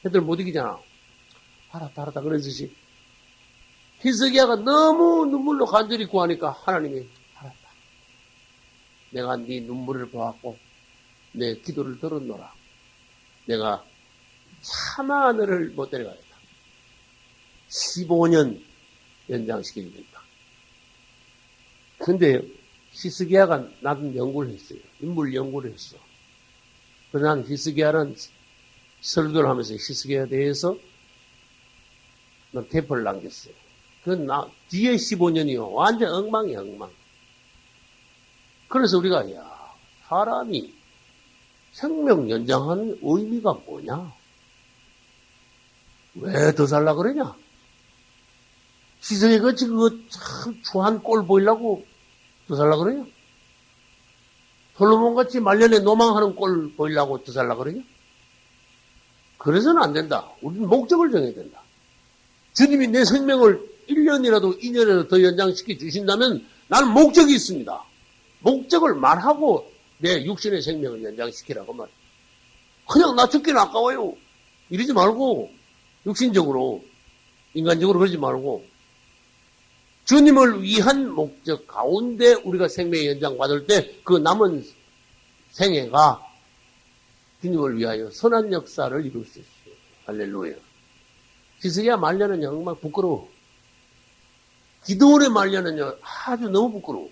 애들 못 이기잖아. 알았다 그러듯이 히스기야가 너무 눈물로 간절히 구하니까 하나님이 알았다. 내가 네 눈물을 보았고 내 기도를 들었노라. 내가 차마 너를 못 데려가겠다. 15년 연장시켜주겠다. 근데 히스기야가 나도 연구를 했어요. 인물 연구를 했어. 그래서 난 히스기야는 설교를 하면서 히스기야에 대해서 난 테이프를 남겼어요. 뒤에 15년이요. 완전 엉망이야, 엉망. 그래서 우리가, 사람이 생명 연장하는 의미가 뭐냐? 왜 더 살라 그러냐? 시성이 그치, 그거 참 추한 꼴 보이려고 더 살라 그러냐? 솔로몬 같이 말년에 노망하는 꼴 보이려고 더 살라 그러냐? 그래서는 안 된다. 우리는 목적을 정해야 된다. 주님이 내 생명을 1년이라도 2년이라도 더 연장시켜 주신다면 나는 목적이 있습니다. 목적을 말하고 내 육신의 생명을 연장시키라고 말이야. 그냥 나 죽기는 아까워요. 이러지 말고 육신적으로 인간적으로 그러지 말고 주님을 위한 목적 가운데 우리가 생명의 연장 받을 때 그 남은 생애가 주님을 위하여 선한 역사를 이룰 수 있어요. 할렐루야. 히스기야 말년은 정말 부끄러워. 기드온의 말년은요 아주 너무 부끄러워.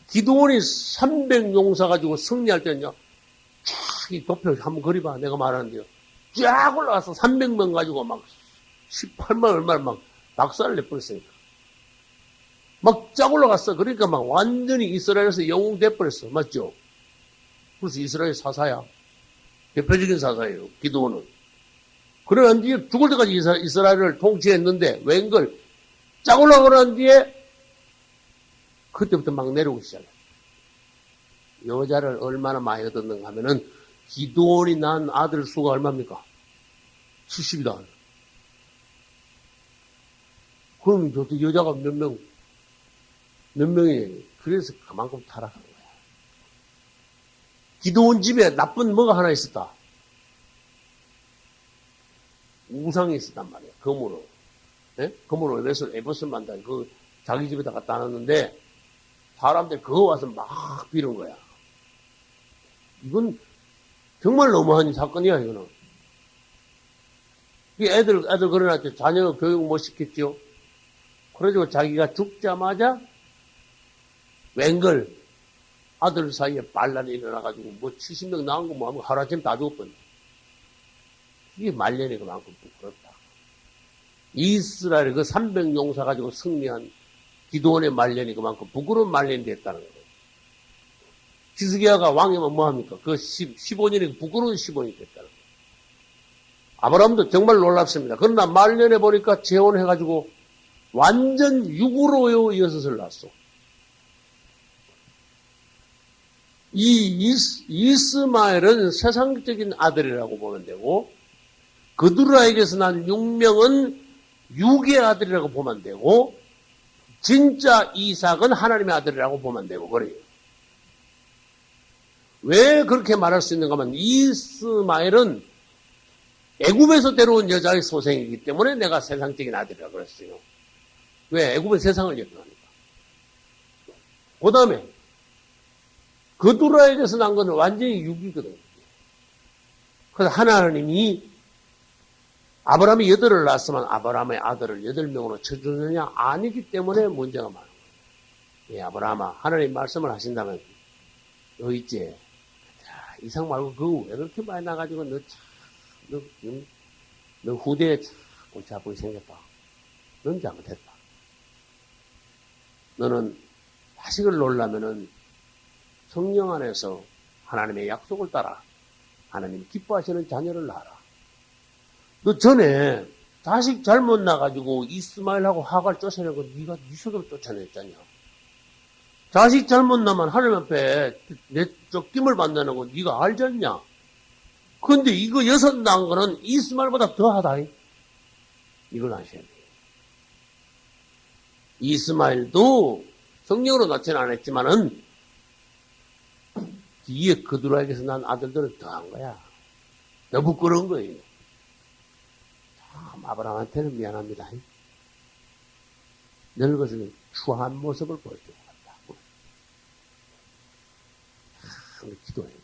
기드온이 300용사 가지고 승리할 때는요 쫙 이 도표 한번 그려봐. 내가 말하는데요 쫙 올라가서 300명 가지고 막 18만 얼마를 막 박살을 내버렸으니까 막 쫙 올라갔어. 그러니까 막 완전히 이스라엘에서 영웅돼 버렸어. 맞죠? 그래서 이스라엘 사사야. 대표적인 사사예요. 기드온은. 그러난 뒤에 죽을 때까지 이스라엘을 통치했는데 웬걸 쫙 올라가는 뒤에 그때부터 막 내려오기 시작했어요. 여자를 얼마나 많이 얻었는가 하면은 기드온이 낳은 아들 수가 얼마입니까? 70이다. 그럼 저도 여자가 몇 명이에요. 그래서 그만큼 타락한 거야. 기드온 집에 나쁜 뭐가 하나 있었다. 우상이 있었단 말이야. 검으로. 네? 검으로 에봇을 만다. 자기 집에다 갖다 놨는데 사람들 그거 와서 막 비는 거야. 이건 정말 너무한 사건이야, 이거는. 애들 그러놨죠. 자녀 교육 못 시켰죠. 그래가지고 자기가 죽자마자 웬걸 아들 사이에 반란이 일어나가지고 70명 나온 거 뭐 하루아침 다 죽었거든. 이게 말년이 그만큼 부끄럽다. 이스라엘 300용사 가지고 승리한 기드온의 말년이 그만큼 부끄러운 말년이 됐다는 거예요. 히스기야가 왕이면 뭐합니까? 15년이 부끄러운 15년이 됐다는 거예요. 아브라함도 정말 놀랍습니다. 그러나 말년에 보니까 재혼해가지고 완전 육으로 여섯을 낳았어. 이 이스마엘은 세상적인 아들이라고 보면 되고 그두라에게서 난 6명은 육의 아들이라고 보면 되고 진짜 이삭은 하나님의 아들이라고 보면 되고 그래요. 왜 그렇게 말할 수 있는가 하면 이스마엘은 애굽에서 데려온 여자의 소생이기 때문에 내가 세상적인 아들이라고 그랬어요. 왜? 애굽은 세상을 역사하니까. 그 다음에 그두라에게서 난 거는 완전히 육이거든요. 그래서 하나님이 아브라함이 8을 낳았으면 아브라함의 아들을 8명으로 쳐주느냐? 아니기 때문에 문제가 많은 거예요. 예, 아브라함아, 하나님 말씀을 하신다면 너 있지? 이삭 말고 그거 왜 그렇게 많이 나가지고 너 후대에 참 골치 아프게 생겼다. 넌 잘못했다. 너는 자식을 놓으려면은 성령 안에서 하나님의 약속을 따라 하나님 기뻐하시는 자녀를 낳아라. 너 전에 자식 잘못 나가지고 이스마엘하고 하갈 쫓아내고 네가 네 속으로 쫓아냈잖냐. 자식 잘못 나면 하나님 앞에 내 쫓김을 받는다는 거 네가 알지 않냐? 근데 이거 6 낳은 거는 이스마엘보다 더하다. 이걸 아셔야 돼요. 이스마엘도 성령으로 낳지는 않았지만은 뒤에 그두라에게서 난 아들들은 더한 거야. 더 부끄러운 거예요. 참 아브라함한테는 미안합니다. 늙어서 추한 모습을 보여주고 간다. 참 기도해요.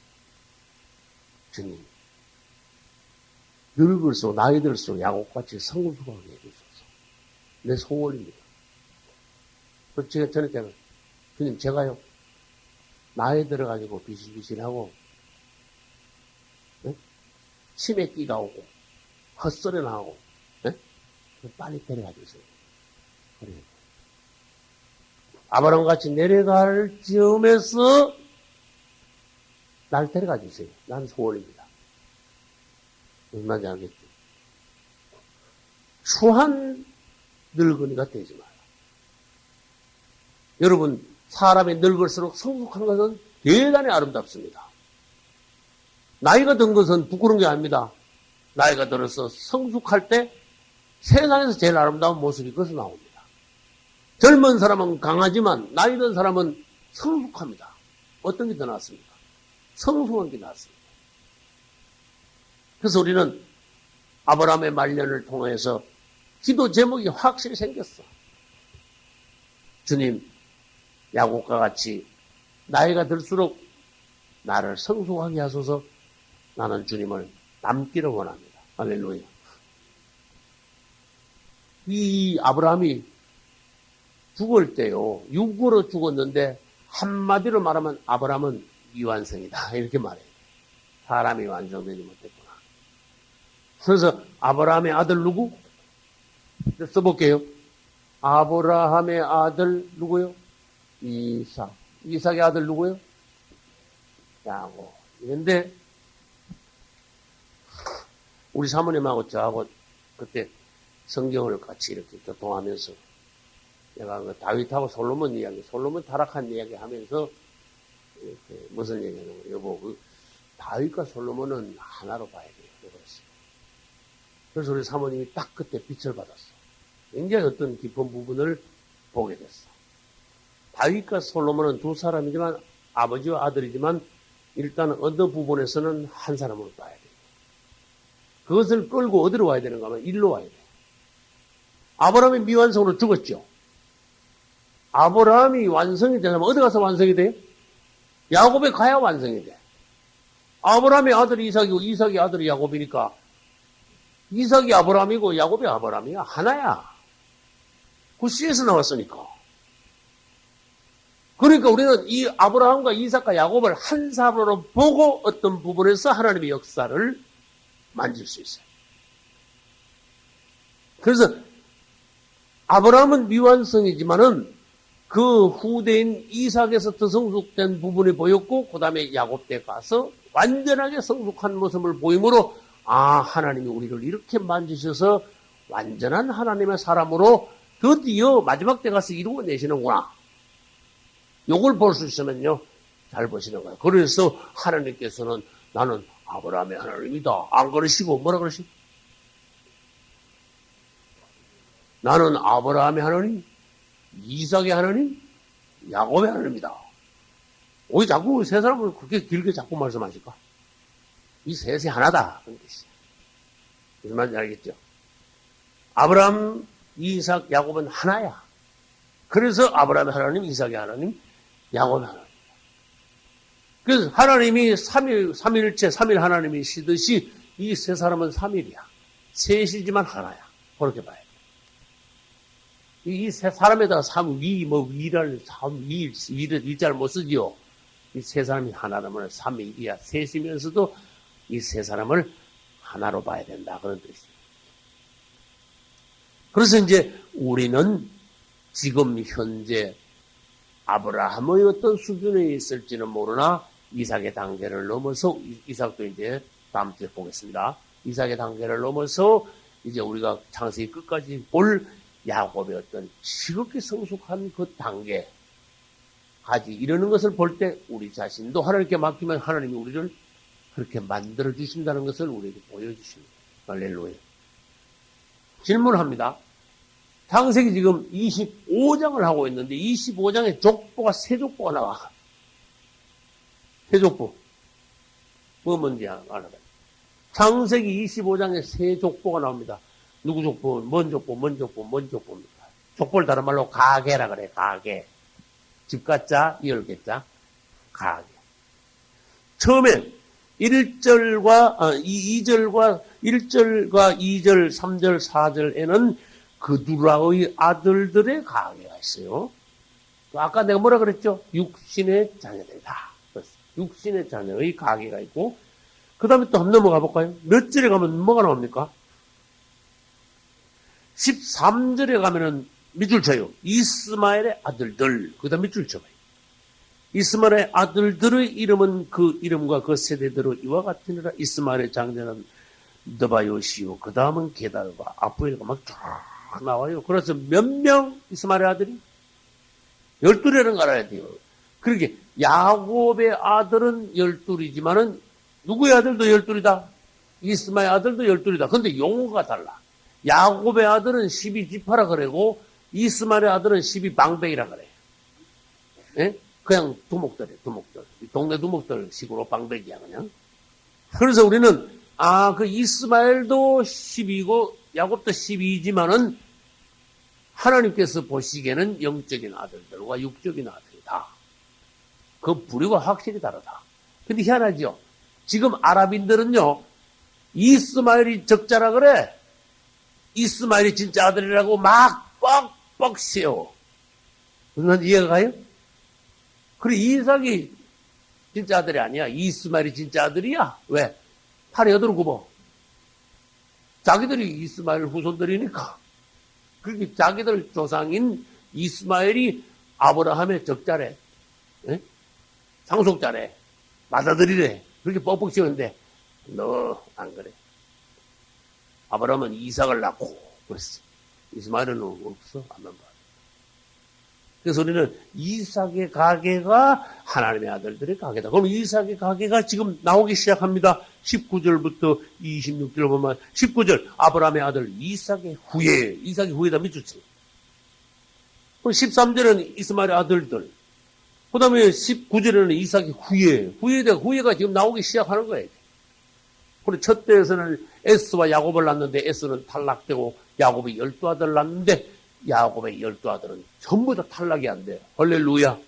주님, 늙을수록 나이 들수록 야곱같이 성숙하게 해주소서. 내 소원입니다. 그렇지, 저는 주님, 제가요, 나이 들어가지고 비실비실하고, 네? 치매 끼가 오고, 헛소리 나고, 네? 빨리 데려가 주세요. 그래. 아브라함 같이 내려갈 즈음에서 날 데려가 주세요. 난 소원입니다. 무슨 말인지 알겠죠? 추한 늙은이가 되지 마라. 여러분, 사람이 늙을수록 성숙한 것은 대단히 아름답습니다. 나이가 든 것은 부끄러운 게 아닙니다. 나이가 들어서 성숙할 때 세상에서 제일 아름다운 모습이 그것서 나옵니다. 젊은 사람은 강하지만 나이 든 사람은 성숙합니다. 어떤 게 더 낫습니까? 성숙한 게 낫습니다. 그래서 우리는 아브라함의 말년을 통해서 기도 제목이 확실히 생겼어. 주님, 야곱과 같이 나이가 들수록 나를 성숙하게 하소서. 나는 주님을 닮기를 원합니다. 할렐루야. 이 아브라함이 죽을 때요, 육으로 죽었는데 한마디로 말하면 아브라함은 미완성이다. 이렇게 말해요. 사람이 완성되지 못했구나. 그래서 아브라함의 아들 누구? 써볼게요. 아브라함의 아들 누구요? 이삭. 이삭의 아들 누구요? 야곱. 그런데 우리 사모님하고 저하고 그때 성경을 같이 이렇게 교통하면서 내가 그 다윗하고 솔로몬 이야기, 솔로몬 타락한 이야기 하면서 이렇게 무슨 얘기하는 거예요? 여보, 그 다윗과 솔로몬은 하나로 봐야 돼요. 그랬어요. 그래서 우리 사모님이 딱 그때 빛을 받았어. 굉장히 어떤 깊은 부분을 보게 됐어. 다윗과 솔로몬은 두 사람이지만 아버지와 아들이지만 일단 어느 부분에서는 한 사람으로 봐야 돼요. 그것을 끌고 어디로 와야 되는가 하면 일로 와야 돼요. 아브라함이 미완성으로 죽었죠. 아브라함이 완성이 되려면 어디 가서 완성이 돼요? 야곱에 가야 완성이 돼. 아브라함의 아들이 이삭이고 이삭의 아들이 야곱이니까 이삭이 아브라함이고 야곱이 아브라함이야. 하나야. 그 씨에서 나왔으니까. 그러니까 우리는 이 아브라함과 이삭과 야곱을 한 사람으로 보고 어떤 부분에서 하나님의 역사를 만질 수 있어요. 그래서 아브라함은 미완성이지만은 그 후대인 이삭에서 더 성숙된 부분이 보였고 그 다음에 야곱 때 가서 완전하게 성숙한 모습을 보이므로 아, 하나님이 우리를 이렇게 만지셔서 완전한 하나님의 사람으로 드디어 마지막 때 가서 이루어내시는구나. 요걸 볼 수 있으면요, 잘 보시는 거예요. 그래서 하나님께서는 나는 아브라함의 하나님이다. 안 그러시고 뭐라 그러시고? 나는 아브라함의 하나님, 이삭의 하나님, 야곱의 하나님이다. 왜 자꾸 세 사람을 그렇게 길게 자꾸 말씀하실까? 이 셋이 하나다. 그런 뜻이에요. 무슨 말인지 알겠죠? 아브라함, 이삭, 야곱은 하나야. 그래서 아브라함의 하나님, 이삭의 하나님, 야곱의 하나님. 그래서 하나님이 삼일체, 삼일 하나님이시듯이 이 세 사람은 삼일이야. 셋이지만 하나야. 그렇게 봐야 돼. 이 세 사람에다가 위를 위자를 못 쓰지요. 이 세 사람이 하나라면 삼일이야. 셋이면서도 이 세 사람을 하나로 봐야 된다. 그런 뜻이에요. 그래서 이제 우리는 지금 현재 아브라함의 어떤 수준에 있을지는 모르나 이삭의 단계를 넘어서 이삭도 이제 다음 주에 보겠습니다. 이삭의 단계를 넘어서 이제 우리가 창세기 끝까지 볼 야곱의 어떤 지극히 성숙한 그 단계, 하지. 이러는 것을 볼 때 우리 자신도 하나님께 맡기면 하나님이 우리를 그렇게 만들어 주신다는 것을 우리에게 보여주십니다. 할렐루야. 질문합니다. 창세기 지금 25장을 하고 있는데 25장에 족보가 세 족보가 나와. 세 족보. 뭐 뭔지 알아봐요. 창세기 25장에 세 족보가 나옵니다. 누구 족보? 뭔 족보? 뭔 족보? 뭔 족보입니까? 족보를 다른 말로 가계라 그래. 가계. 집가자, 이열계자. 가계. 처음에 1절과 2절과 1절과 2절, 3절, 4절에는 그두라의 아들들의 가계가 있어요. 아까 내가 뭐라 그랬죠? 육신의 자녀들이다. 육신의 자녀의 가계가 있고, 그 다음에 또 한번 넘어가 볼까요? 몇 절에 가면 뭐가 나옵니까? 13절에 가면은 밑줄 쳐요. 이스마엘의 아들들. 그 다음 밑줄 쳐봐요. 이스마엘의 아들들의 이름은 그 이름과 그 세대대로 이와 같으니라. 이스마엘의 장자는 느바요시요. 그 다음은 게달과 아프엘과 막 쫙 나와요. 그래서 몇 명 이스마엘의 아들이? 12이라는 걸 알아야 돼요. 그렇게 야곱의 아들은 12이지만은 누구의 아들도 12이다? 이스마엘 아들도 12이다. 근데 용어가 달라. 야곱의 아들은 12지파라 그러고 이스마엘의 아들은 12방백이라 그래. 예? 그냥 두목들이에요. 두목들. 동네 두목들 식으로 방백이야 그냥. 그래서 우리는 그 이스마엘도 12고 야곱도 12지만은 하나님께서 보시기에는 영적인 아들들과 육적인 아들이다. 그 부류가 확실히 다르다. 근데 희한하죠. 지금 아랍인들은요, 이스마엘이 적자라 그래. 이스마엘이 진짜 아들이라고 막 뻑뻑 세워. 무슨 이해가 가요? 그래, 이삭이 진짜 아들이 아니야. 이스마엘이 진짜 아들이야. 왜? 팔이 어디로 굽어? 자기들이 이스마엘 후손들이니까. 그렇게 자기들 조상인 이스마엘이 아브라함의 적자래. 에? 상속자래. 맏아들이래. 그렇게 뻑뻑 세우는데 너 안 그래. 아브라함은 이삭을 낳고 그랬어. 이스마엘은 없어. 안만 봐. 그래서 우리는 이삭의 가계가 하나님의 아들들의 가계다. 그럼 이삭의 가계가 지금 나오기 시작합니다. 19절부터 26절 보면 19절 아브라함의 아들 이삭의 후예. 이삭의 후예다 밑줄 쳐. 그럼 13절은 이스마엘의 아들들. 그 다음에 19절에는 이삭의 후예가 지금 나오기 시작하는 거예요. 그리고 첫 때에서는 에스와 야곱을 낳는데 에스는 탈락되고 야곱이 12아들을 낳는데 야곱의 12아들은 전부 다 탈락이 안 돼요. 할렐루야.